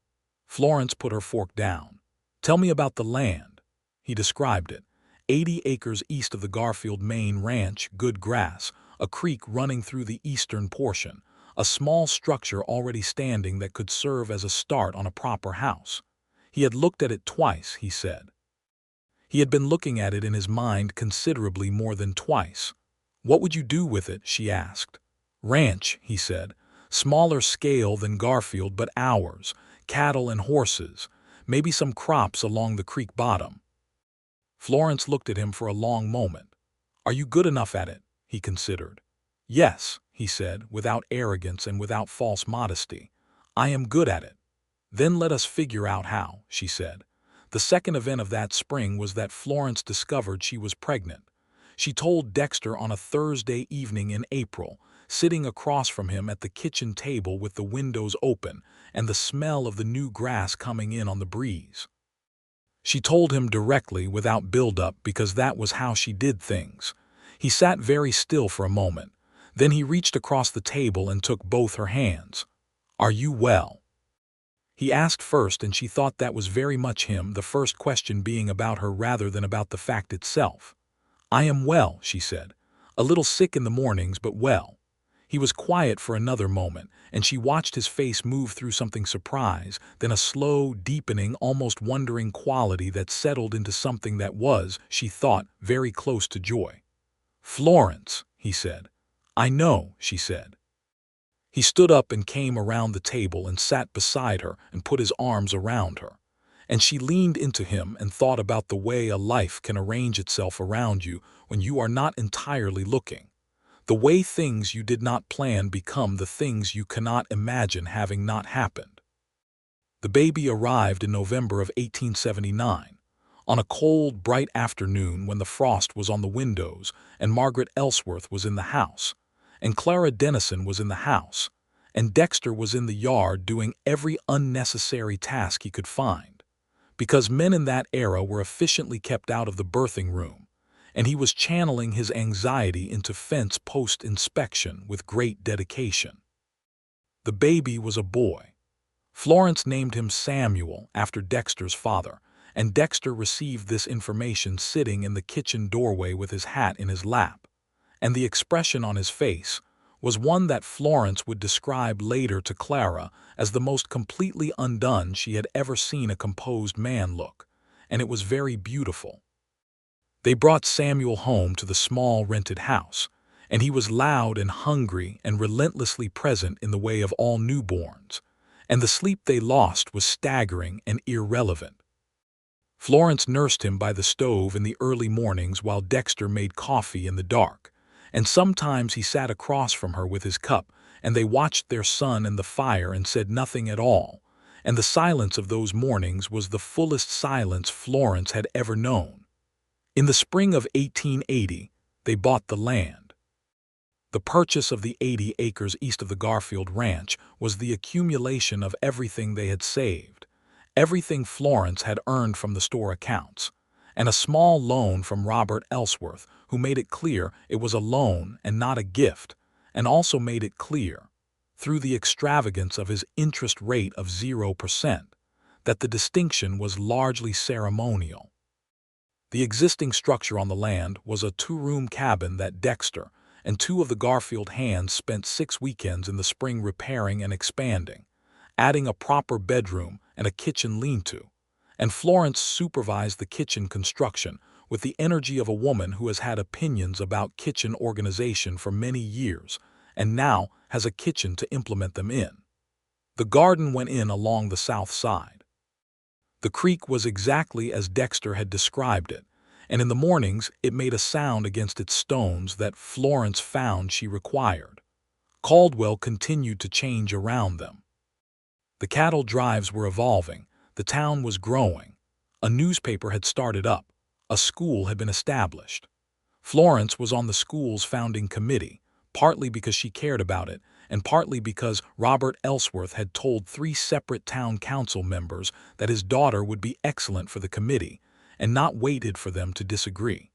Florence put her fork down. "Tell me about the land." He described it. 80 acres east of the Garfield main ranch, good grass, a creek running through the eastern portion, a small structure already standing that could serve as a start on a proper house. He had looked at it twice, he said. He had been looking at it in his mind considerably more than twice. "What would you do with it?" she asked. "Ranch," he said. "Smaller scale than Garfield, but ours. Cattle and horses. Maybe some crops along the creek bottom." Florence looked at him for a long moment. "Are you good enough at it?" he considered. "Yes," he said, without arrogance and without false modesty. "I am good at it." "Then let us figure out how," she said. The second event of that spring was that Florence discovered she was pregnant. She told Dexter on a Thursday evening in April, sitting across from him at the kitchen table with the windows open and the smell of the new grass coming in on the breeze. She told him directly, without build-up, because that was how she did things. He sat very still for a moment. Then he reached across the table and took both her hands. "Are you well?" He asked first, and she thought that was very much him, the first question being about her rather than about the fact itself. "I am well," she said. "A little sick in the mornings, but well." He was quiet for another moment, and she watched his face move through something surprise, then a slow, deepening, almost wondering quality that settled into something that was, she thought, very close to joy. "Florence," he said. "I know," she said. He stood up and came around the table and sat beside her and put his arms around her. And she leaned into him and thought about the way a life can arrange itself around you when you are not entirely looking. The way things you did not plan become the things you cannot imagine having not happened. The baby arrived in November of 1879, on a cold, bright afternoon when the frost was on the windows and Margaret Ellsworth was in the house, and Clara Dennison was in the house, and Dexter was in the yard doing every unnecessary task he could find, because men in that era were efficiently kept out of the birthing room, and he was channeling his anxiety into fence post inspection with great dedication. The baby was a boy. Florence named him Samuel after Dexter's father, and Dexter received this information sitting in the kitchen doorway with his hat in his lap, and the expression on his face was one that Florence would describe later to Clara as the most completely undone she had ever seen a composed man look, and it was very beautiful. They brought Samuel home to the small rented house, and he was loud and hungry and relentlessly present in the way of all newborns, and the sleep they lost was staggering and irrelevant. Florence nursed him by the stove in the early mornings while Dexter made coffee in the dark, and sometimes he sat across from her with his cup and they watched their son in the fire and said nothing at all, and the silence of those mornings was the fullest silence Florence had ever known. In the spring of 1880, they bought the land. The purchase of the 80 acres east of the Garfield Ranch was the accumulation of everything they had saved, everything Florence had earned from the store accounts, and a small loan from Robert Ellsworth, who made it clear it was a loan and not a gift, and also made it clear, through the extravagance of his interest rate of 0%, that the distinction was largely ceremonial. The existing structure on the land was a two-room cabin that Dexter and two of the Garfield hands spent 6 weekends in the spring repairing and expanding, adding a proper bedroom and a kitchen lean-to, and Florence supervised the kitchen construction with the energy of a woman who has had opinions about kitchen organization for many years and now has a kitchen to implement them in. The garden went in along the south side. The creek was exactly as Dexter had described it, and in the mornings it made a sound against its stones that Florence found she required. Caldwell continued to change around them. The cattle drives were evolving, the town was growing, a newspaper had started up, a school had been established. Florence was on the school's founding committee, partly because she cared about it, and partly because Robert Ellsworth had told 3 separate town council members that his daughter would be excellent for the committee, and not waited for them to disagree.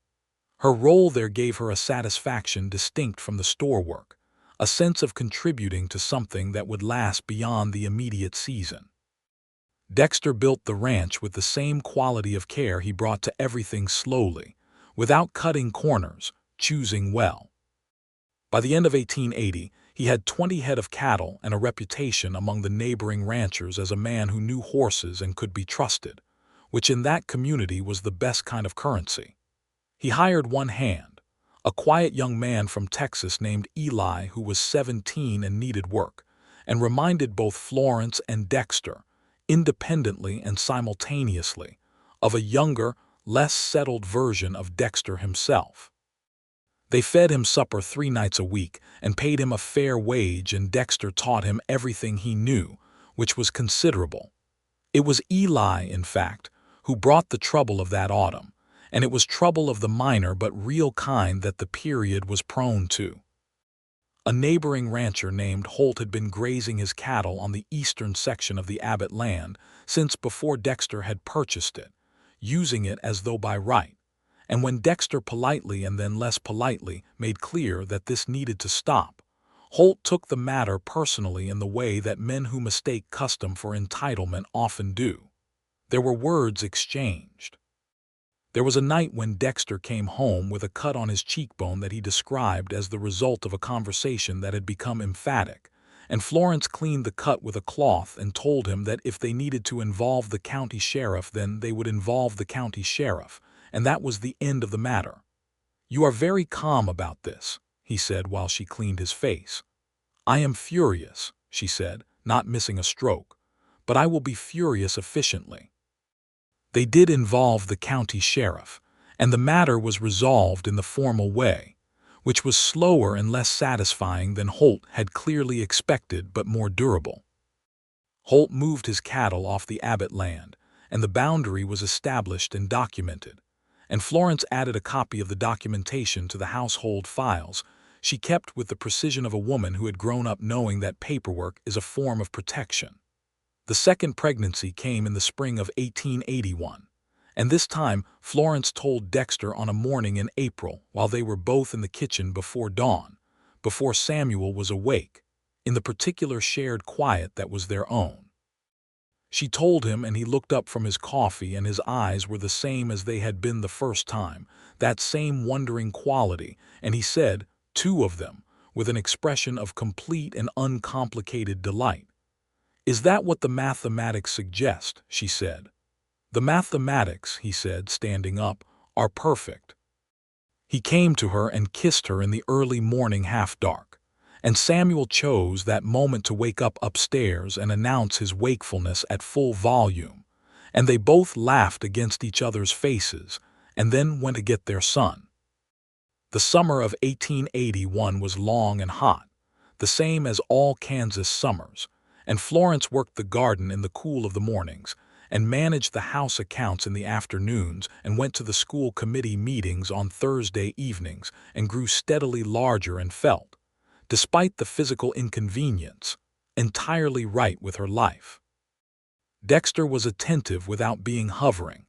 Her role there gave her a satisfaction distinct from the store work, a sense of contributing to something that would last beyond the immediate season. Dexter built the ranch with the same quality of care he brought to everything slowly, without cutting corners, choosing well. By the end of 1880, he had 20 head of cattle and a reputation among the neighboring ranchers as a man who knew horses and could be trusted, which in that community was the best kind of currency. He hired one hand, a quiet young man from Texas named Eli who was 17 and needed work, and reminded both Florence and Dexter, independently and simultaneously, of a younger, less settled version of Dexter himself. They fed him supper 3 nights a week and paid him a fair wage, and Dexter taught him everything he knew, which was considerable. It was Eli, in fact, who brought the trouble of that autumn, and it was trouble of the minor but real kind that the period was prone to. A neighboring rancher named Holt had been grazing his cattle on the eastern section of the Abbott land since before Dexter had purchased it, using it as though by right, and when Dexter politely and then less politely made clear that this needed to stop, Holt took the matter personally in the way that men who mistake custom for entitlement often do. There were words exchanged. There was a night when Dexter came home with a cut on his cheekbone that he described as the result of a conversation that had become emphatic, and Florence cleaned the cut with a cloth and told him that if they needed to involve the county sheriff, then they would involve the county sheriff, and that was the end of the matter. "You are very calm about this," he said while she cleaned his face. "I am furious," she said, not missing a stroke, "but I will be furious efficiently." They did involve the county sheriff, and the matter was resolved in the formal way, which was slower and less satisfying than Holt had clearly expected but more durable. Holt moved his cattle off the Abbott land, and the boundary was established and documented, and Florence added a copy of the documentation to the household files she kept with the precision of a woman who had grown up knowing that paperwork is a form of protection. The second pregnancy came in the spring of 1881, and this time Florence told Dexter on a morning in April while they were both in the kitchen before dawn, before Samuel was awake, in the particular shared quiet that was their own. She told him, and he looked up from his coffee, and his eyes were the same as they had been the first time, that same wondering quality, and he said, 2 of them, with an expression of complete and uncomplicated delight. "Is that what the mathematics suggest?" she said. "The mathematics," he said, standing up, "are perfect." He came to her and kissed her in the early morning half-dark, and Samuel chose that moment to wake up upstairs and announce his wakefulness at full volume, and they both laughed against each other's faces and then went to get their son. The summer of 1881 was long and hot. the same as all Kansas summers, and Florence worked the garden in the cool of the mornings, and managed the house accounts in the afternoons, and went to the school committee meetings on Thursday evenings, and grew steadily larger and felt, despite the physical inconvenience, entirely right with her life. Dexter was attentive without being hovering.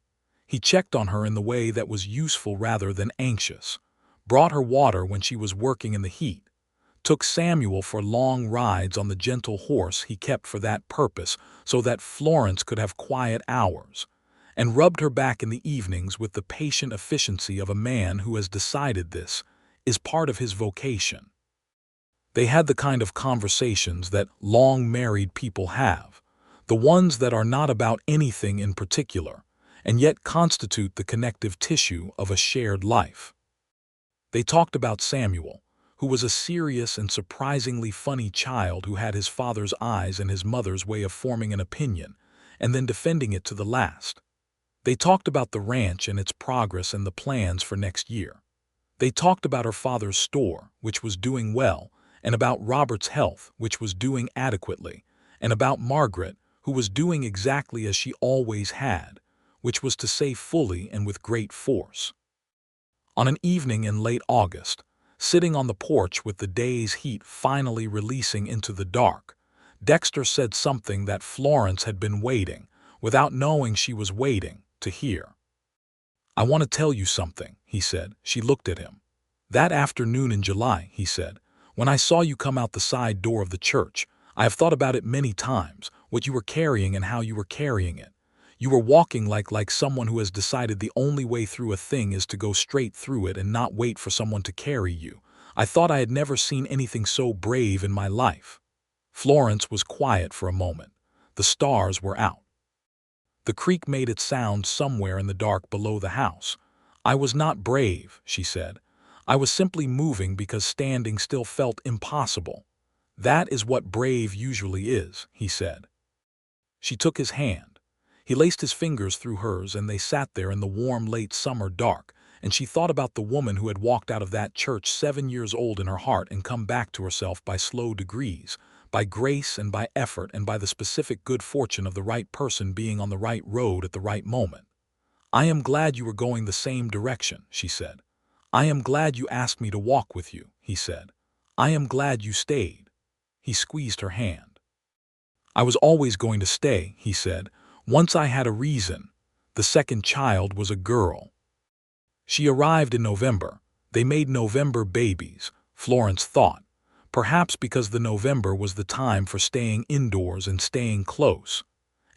He checked on her in the way that was useful rather than anxious, brought her water when she was working in the heat, took Samuel for long rides on the gentle horse he kept for that purpose so that Florence could have quiet hours, and rubbed her back in the evenings with the patient efficiency of a man who has decided this is part of his vocation. They had the kind of conversations that long-married people have, the ones that are not about anything in particular, and yet constitute the connective tissue of a shared life. They talked about Samuel, who was a serious and surprisingly funny child who had his father's eyes and his mother's way of forming an opinion, and then defending it to the last. They talked about the ranch and its progress and the plans for next year. They talked about her father's store, which was doing well, and about Robert's health, which was doing adequately, and about Margaret, who was doing exactly as she always had, which was to say fully and with great force. On an evening in late August, sitting on the porch with the day's heat finally releasing into the dark, Dexter said something that Florence had been waiting, without knowing she was waiting, to hear. "I want to tell you something," he said. She looked at him. "That afternoon in July," he said, "when I saw you come out the side door of the church, I have thought about it many times, what you were carrying and how you were carrying it. You were walking like someone who has decided the only way through a thing is to go straight through it and not wait for someone to carry you. I thought I had never seen anything so brave in my life." Florence was quiet for a moment. The stars were out. The creek made its sound somewhere in the dark below the house. "I was not brave," she said. "I was simply moving because standing still felt impossible." "That is what brave usually is," he said. She took his hand. He laced his fingers through hers, and they sat there in the warm late summer dark, and she thought about the woman who had walked out of that church 7 years old in her heart and come back to herself by slow degrees, by grace and by effort and by the specific good fortune of the right person being on the right road at the right moment. "I am glad you were going the same direction," she said. "I am glad you asked me to walk with you," he said. "I am glad you stayed." He squeezed her hand. "I was always going to stay," he said. "Once I had a reason. The second child was a girl." She arrived in November. They made November babies, Florence thought, perhaps because the November was the time for staying indoors and staying close.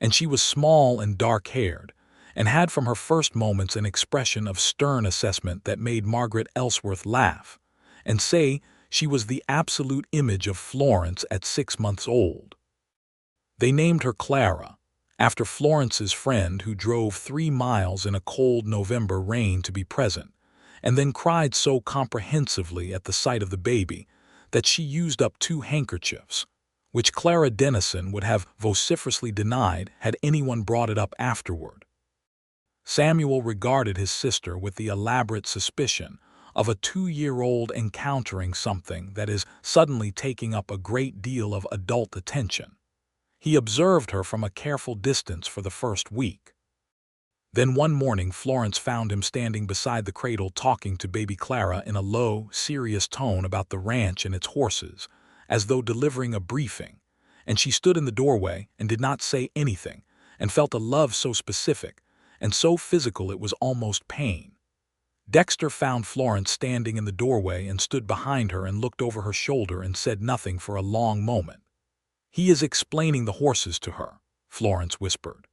And she was small and dark-haired, and had from her first moments an expression of stern assessment that made Margaret Ellsworth laugh, and say she was the absolute image of Florence at 6 months old. They named her Clara, after Florence's friend who drove 3 miles in a cold November rain to be present, and then cried so comprehensively at the sight of the baby that she used up 2 handkerchiefs, which Clara Dennison would have vociferously denied had anyone brought it up afterward. Samuel regarded his sister with the elaborate suspicion of a 2-year-old encountering something that is suddenly taking up a great deal of adult attention. He observed her from a careful distance for the first week. Then one morning Florence found him standing beside the cradle talking to baby Clara in a low, serious tone about the ranch and its horses, as though delivering a briefing, and she stood in the doorway and did not say anything, and felt a love so specific and so physical it was almost pain. Dexter found Florence standing in the doorway and stood behind her and looked over her shoulder and said nothing for a long moment. "He is explaining the horses to her," Florence whispered.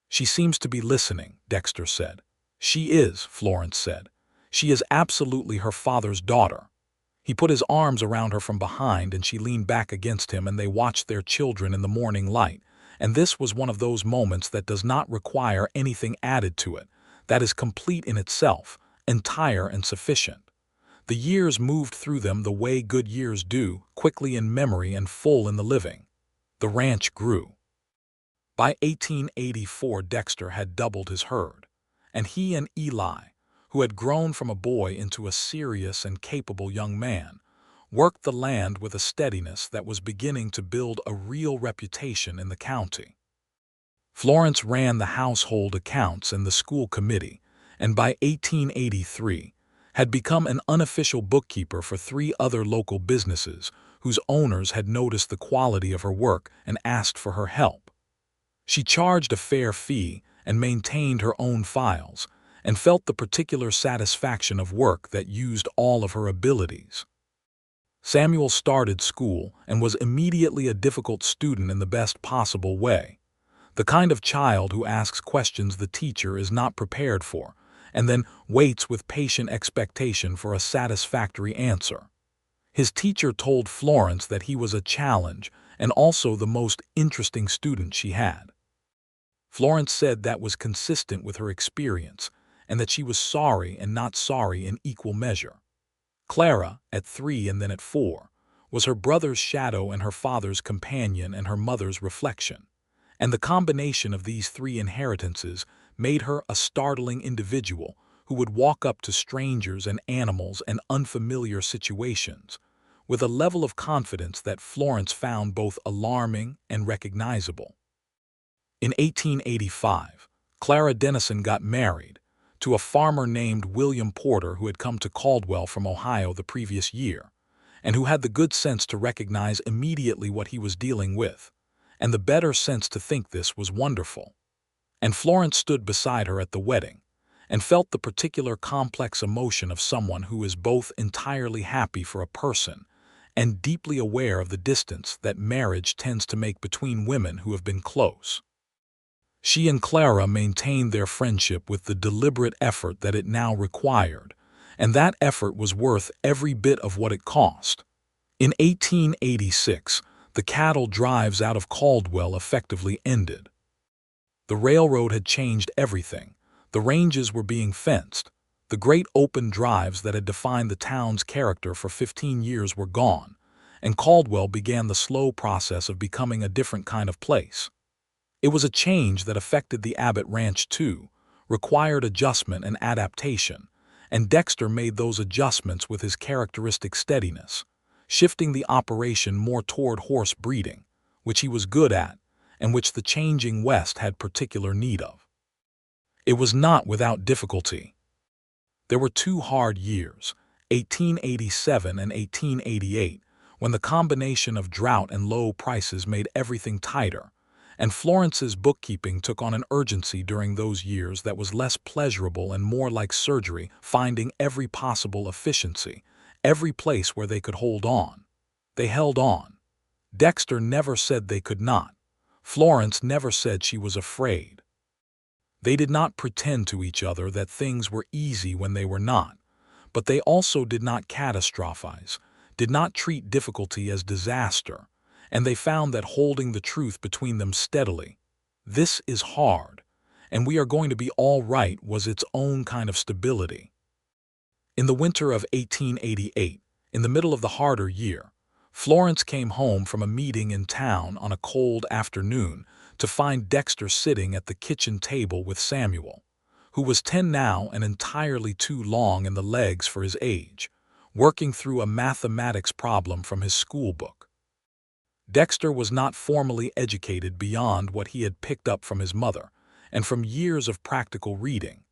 "She seems to be listening," Dexter said. "She is," Florence said. "She is absolutely her father's daughter." He put his arms around her from behind and she leaned back against him, and they watched their children in the morning light, and this was one of those moments that does not require anything added to it, that is complete in itself, entire and sufficient. The years moved through them the way good years do, quickly in memory and full in the living. The ranch grew. By 1884 Dexter had doubled his herd, and he and Eli, who had grown from a boy into a serious and capable young man, worked the land with a steadiness that was beginning to build a real reputation in the county. Florence ran the household accounts and the school committee, and by 1883 had become an unofficial bookkeeper for 3 other local businesses whose owners had noticed the quality of her work and asked for her help. She charged a fair fee and maintained her own files, and felt the particular satisfaction of work that used all of her abilities. Samuel started school and was immediately a difficult student in the best possible way. The kind of child who asks questions the teacher is not prepared for, and then waits with patient expectation for a satisfactory answer. His teacher told Florence that he was a challenge and also the most interesting student she had. Florence said that was consistent with her experience, and that she was sorry and not sorry in equal measure. Clara, at 3 and then at 4, was her brother's shadow and her father's companion and her mother's reflection, and the combination of these 3 inheritances made her a startling individual who would walk up to strangers and animals and unfamiliar situations with a level of confidence that Florence found both alarming and recognizable. In 1885, Clara Dennison got married to a farmer named William Porter who had come to Caldwell from Ohio the previous year, and who had the good sense to recognize immediately what he was dealing with, and the better sense to think this was wonderful. And Florence stood beside her at the wedding, and felt the particular complex emotion of someone who is both entirely happy for a person and deeply aware of the distance that marriage tends to make between women who have been close. She and Clara maintained their friendship with the deliberate effort that it now required, and that effort was worth every bit of what it cost. In 1886, the cattle drives out of Caldwell effectively ended. The railroad had changed everything. The ranges were being fenced. The great open drives that had defined the town's character for 15 years were gone, and Caldwell began the slow process of becoming a different kind of place. It was a change that affected the Abbott Ranch too, required adjustment and adaptation, and Dexter made those adjustments with his characteristic steadiness, shifting the operation more toward horse breeding, which he was good at, and which the changing West had particular need of. It was not without difficulty. There were 2 hard years, 1887 and 1888, when the combination of drought and low prices made everything tighter, and Florence's bookkeeping took on an urgency during those years that was less pleasurable and more like surgery, finding every possible efficiency, every place where they could hold on. They held on. Dexter never said they could not. Florence never said she was afraid. They did not pretend to each other that things were easy when they were not, but they also did not catastrophize, did not treat difficulty as disaster, and they found that holding the truth between them steadily, "This is hard, and we are going to be all right," was its own kind of stability. In the winter of 1888, in the middle of the harder year, Florence came home from a meeting in town on a cold afternoon to find Dexter sitting at the kitchen table with Samuel, who was 10 now and entirely too long in the legs for his age, working through a mathematics problem from his school book. Dexter was not formally educated beyond what he had picked up from his mother and from years of practical reading,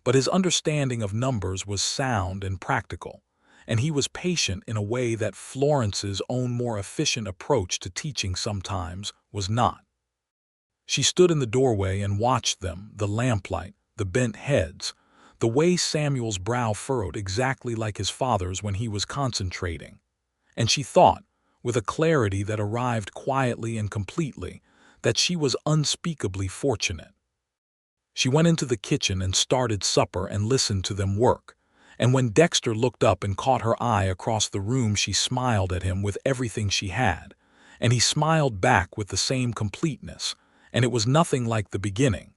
but his understanding of numbers was sound and practical, and he was patient in a way that Florence's own more efficient approach to teaching sometimes was not. She stood in the doorway and watched them, the lamplight, the bent heads, the way Samuel's brow furrowed exactly like his father's when he was concentrating, and she thought, with a clarity that arrived quietly and completely, that she was unspeakably fortunate. She went into the kitchen and started supper and listened to them work, and when Dexter looked up and caught her eye across the room, she smiled at him with everything she had, and he smiled back with the same completeness, and it was nothing like the beginning.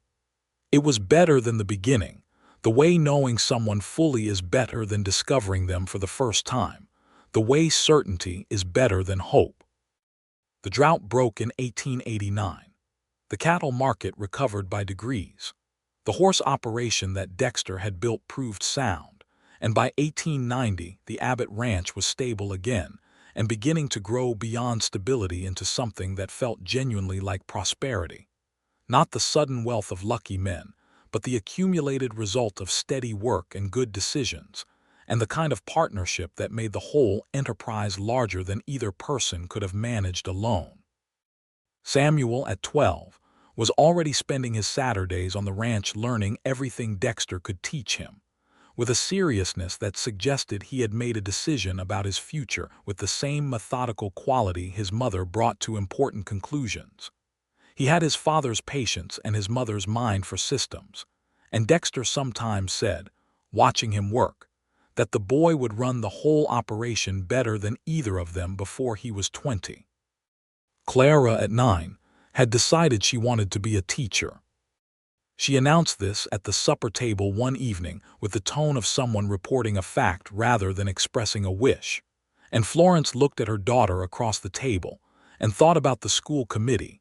It was better than the beginning, the way knowing someone fully is better than discovering them for the first time. The way certainty is better than hope. The drought broke in 1889. The cattle market recovered by degrees. The horse operation that Dexter had built proved sound, and by 1890 the Abbott Ranch was stable again, and beginning to grow beyond stability into something that felt genuinely like prosperity. Not the sudden wealth of lucky men, but the accumulated result of steady work and good decisions, and the kind of partnership that made the whole enterprise larger than either person could have managed alone. Samuel, at 12, was already spending his Saturdays on the ranch learning everything Dexter could teach him, with a seriousness that suggested he had made a decision about his future with the same methodical quality his mother brought to important conclusions. He had his father's patience and his mother's mind for systems, and Dexter sometimes said, watching him work, that the boy would run the whole operation better than either of them before he was 20. Clara, at 9, had decided she wanted to be a teacher. She announced this at the supper table one evening with the tone of someone reporting a fact rather than expressing a wish, and Florence looked at her daughter across the table and thought about the school committee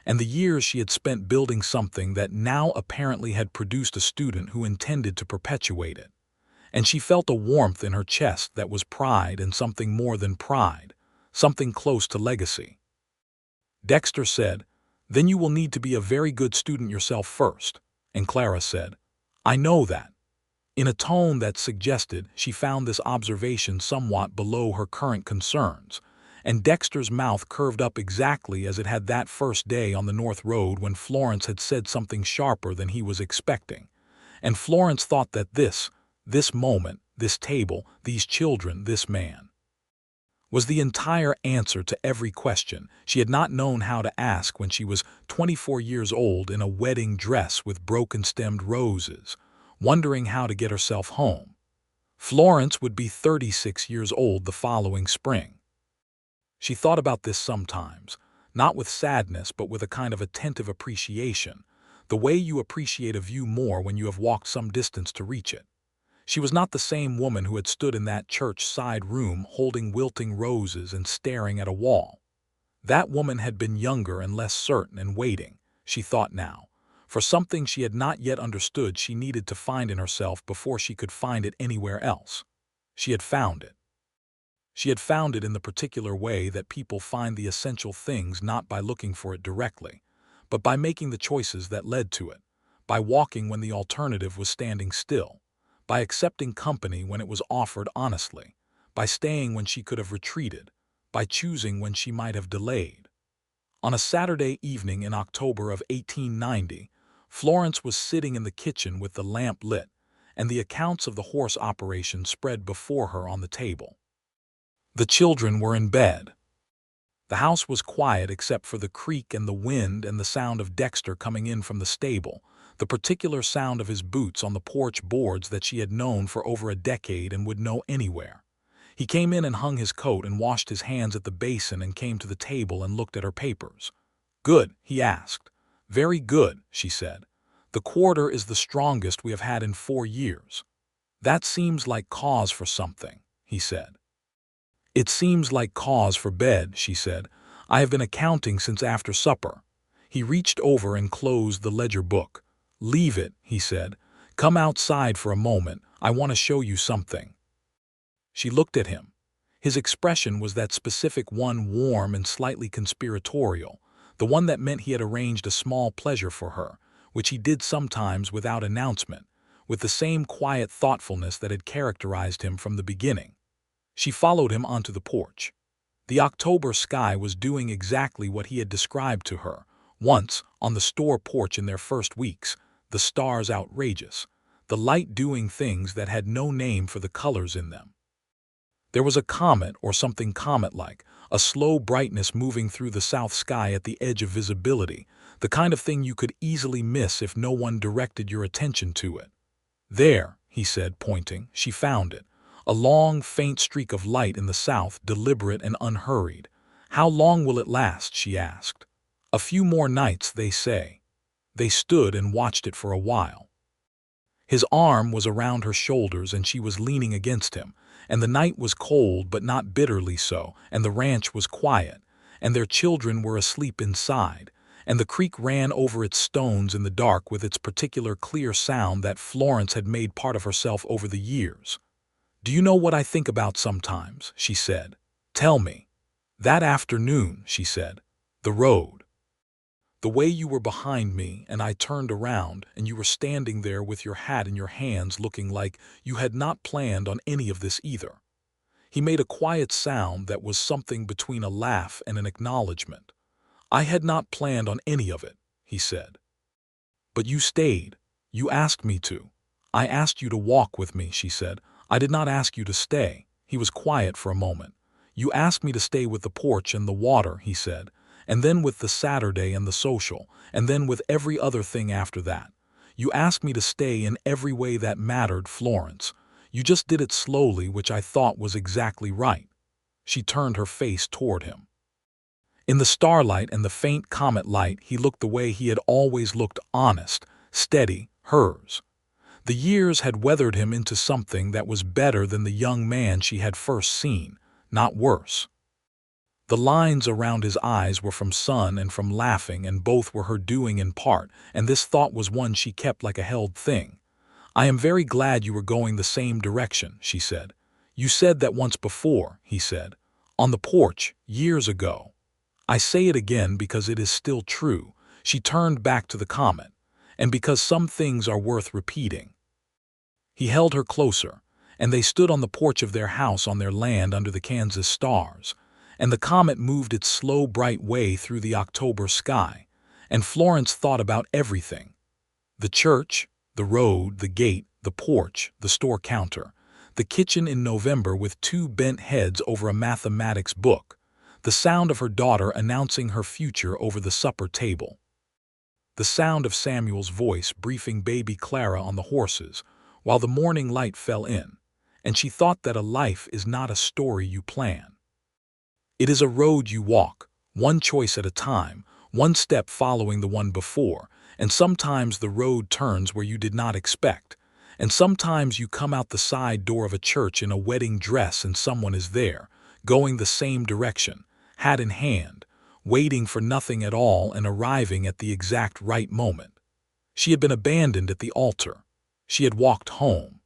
and the years she had spent building something that now apparently had produced a student who intended to perpetuate it. And she felt a warmth in her chest that was pride and something more than pride, something close to legacy. Dexter said, "Then you will need to be a very good student yourself first," and Clara said, "I know that," in a tone that suggested she found this observation somewhat below her current concerns, and Dexter's mouth curved up exactly as it had that first day on the North Road when Florence had said something sharper than he was expecting, and Florence thought that this moment, this table, these children, this man, was the entire answer to every question she had not known how to ask when she was 24 years old in a wedding dress with broken-stemmed roses, wondering how to get herself home. Florence would be 36 years old the following spring. She thought about this sometimes, not with sadness but with a kind of attentive appreciation, the way you appreciate a view more when you have walked some distance to reach it. She was not the same woman who had stood in that church side room holding wilting roses and staring at a wall. That woman had been younger and less certain and waiting, she thought now, for something she had not yet understood she needed to find in herself before she could find it anywhere else. She had found it. She had found it in the particular way that people find the essential things, not by looking for it directly, but by making the choices that led to it, by walking when the alternative was standing still, by accepting company when it was offered honestly, by staying when she could have retreated, by choosing when she might have delayed. On a Saturday evening in October of 1890, Florence was sitting in the kitchen with the lamp lit and the accounts of the horse operation spread before her on the table. The children were in bed. The house was quiet except for the creak and the wind and the sound of Dexter coming in from the stable, the particular sound of his boots on the porch boards that she had known for over a decade and would know anywhere. He came in and hung his coat and washed his hands at the basin and came to the table and looked at her papers. "Good?" he asked. "Very good," she said. "The quarter is the strongest we have had in 4 years." "That seems like cause for something," he said. "It seems like cause for bed," she said. "I have been accounting since after supper." He reached over and closed the ledger book. "Leave it," he said. "Come outside for a moment. I want to show you something." She looked at him. His expression was that specific one, warm and slightly conspiratorial, the one that meant he had arranged a small pleasure for her, which he did sometimes without announcement, with the same quiet thoughtfulness that had characterized him from the beginning. She followed him onto the porch. The October sky was doing exactly what he had described to her once on the store porch in their first weeks, the stars outrageous, the light doing things that had no name for the colors in them. There was a comet or something comet-like, a slow brightness moving through the south sky at the edge of visibility, the kind of thing you could easily miss if no one directed your attention to it. "There," he said, pointing. She found it. A long, faint streak of light in the south, deliberate and unhurried. "How long will it last?" she asked. "A few more nights, they say." They stood and watched it for a while. His arm was around her shoulders and she was leaning against him, and the night was cold but not bitterly so, and the ranch was quiet, and their children were asleep inside, and the creek ran over its stones in the dark with its particular clear sound that Florence had made part of herself over the years. "Do you know what I think about sometimes?" she said. "Tell me." "That afternoon," she said. "The road. The way you were behind me and I turned around and you were standing there with your hat in your hands looking like you had not planned on any of this either." He made a quiet sound that was something between a laugh and an acknowledgement. "I had not planned on any of it," he said. "But you stayed. You asked me to." "I asked you to walk with me," she said. "I did not ask you to stay." He was quiet for a moment. "You asked me to stay with the porch and the water," he said, "and then with the Saturday and the social, and then with every other thing after that. You asked me to stay in every way that mattered, Florence. You just did it slowly, which I thought was exactly right." She turned her face toward him. In the starlight and the faint comet light he looked the way he had always looked, honest, steady, hers. The years had weathered him into something that was better than the young man she had first seen, not worse. The lines around his eyes were from sun and from laughing, and both were her doing in part, and this thought was one she kept like a held thing. "I am very glad you were going the same direction," she said. "You said that once before," he said, "on the porch, years ago. I say it again because it is still true." She turned back to the comet. "And because some things are worth repeating." He held her closer, and they stood on the porch of their house on their land under the Kansas stars, and the comet moved its slow bright way through the October sky, and Florence thought about everything. The church, the road, the gate, the porch, the store counter, the kitchen in November with two bent heads over a mathematics book, the sound of her daughter announcing her future over the supper table, the sound of Samuel's voice briefing baby Clara on the horses, while the morning light fell in, and she thought that a life is not a story you plan. It is a road you walk, one choice at a time, one step following the one before, and sometimes the road turns where you did not expect, and sometimes you come out the side door of a church in a wedding dress and someone is there, going the same direction, hat in hand, waiting for nothing at all and arriving at the exact right moment. She had been abandoned at the altar. She had walked home.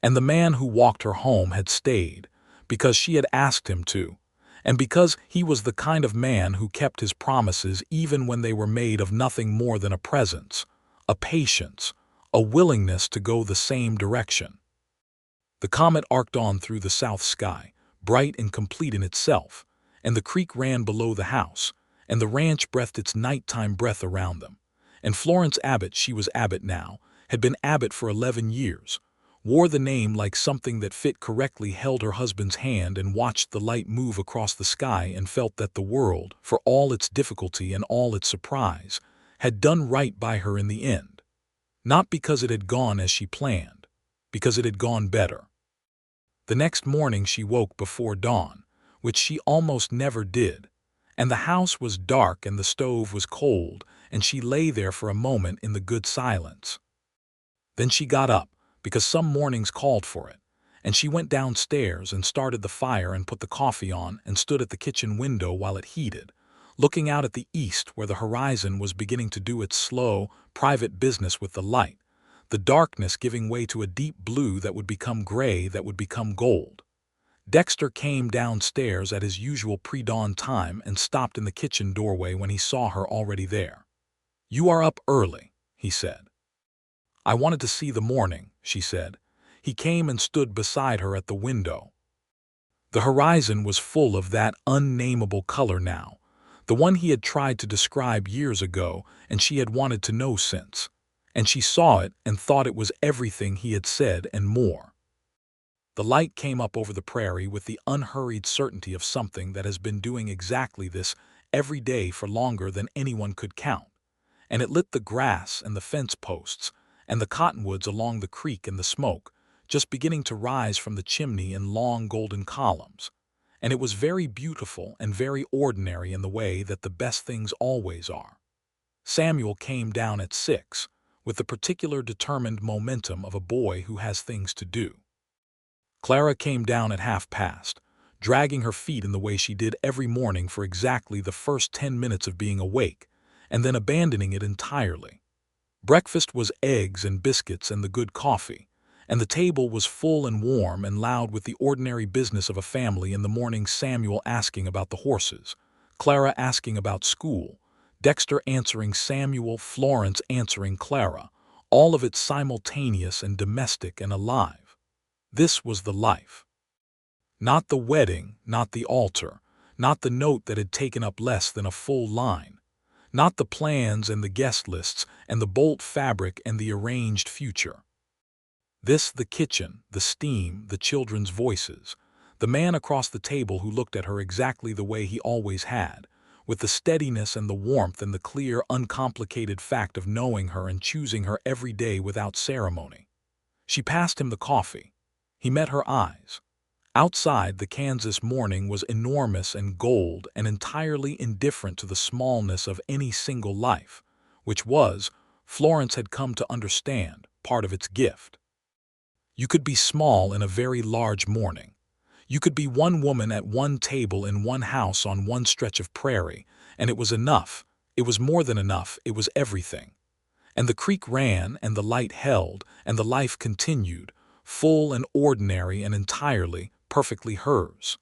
And the man who walked her home had stayed, because she had asked him to, and because he was the kind of man who kept his promises even when they were made of nothing more than a presence, a patience, a willingness to go the same direction. The comet arced on through the south sky, bright and complete in itself, and the creek ran below the house, and the ranch breathed its nighttime breath around them. And Florence Abbott, she was Abbott now, had been Abbott for 11 years, wore the name like something that fit correctly, held her husband's hand and watched the light move across the sky and felt that the world, for all its difficulty and all its surprise, had done right by her in the end. Not because it had gone as she planned, because it had gone better. The next morning she woke before dawn, which she almost never did, and the house was dark and the stove was cold, and she lay there for a moment in the good silence. Then she got up, because some mornings called for it, and she went downstairs and started the fire and put the coffee on and stood at the kitchen window while it heated, looking out at the east where the horizon was beginning to do its slow, private business with the light, the darkness giving way to a deep blue that would become gray, that would become gold. Dexter came downstairs at his usual pre-dawn time and stopped in the kitchen doorway when he saw her already there. "You are up early," he said. "I wanted to see the morning," she said. He came and stood beside her at the window. The horizon was full of that unnameable color now, the one he had tried to describe years ago and she had wanted to know since, and she saw it and thought it was everything he had said and more. The light came up over the prairie with the unhurried certainty of something that has been doing exactly this every day for longer than anyone could count, and it lit the grass and the fence posts and the cottonwoods along the creek, and the smoke, just beginning to rise from the chimney in long golden columns, and it was very beautiful and very ordinary in the way that the best things always are. Samuel came down at 6, with the particular determined momentum of a boy who has things to do. Clara came down at 1:30, dragging her feet in the way she did every morning for exactly the first 10 minutes of being awake, and then abandoning it entirely. Breakfast was eggs and biscuits and the good coffee, and the table was full and warm and loud with the ordinary business of a family. In the morning, Samuel asking about the horses, Clara asking about school, Dexter answering Samuel, Florence answering Clara, all of it simultaneous and domestic and alive. This was the life. Not the wedding, not the altar, not the note that had taken up less than a full line, not the plans and the guest lists and the bolt fabric and the arranged future. This, the kitchen, the steam, the children's voices, the man across the table who looked at her exactly the way he always had, with the steadiness and the warmth and the clear, uncomplicated fact of knowing her and choosing her every day without ceremony. She passed him the coffee. He met her eyes. Outside, the Kansas morning was enormous and gold and entirely indifferent to the smallness of any single life, which was, Florence had come to understand, part of its gift. You could be small in a very large morning. You could be one woman at one table in one house on one stretch of prairie, and it was enough. It was more than enough. It was everything. And the creek ran, and the light held, and the life continued, full and ordinary and entirely, perfectly hers.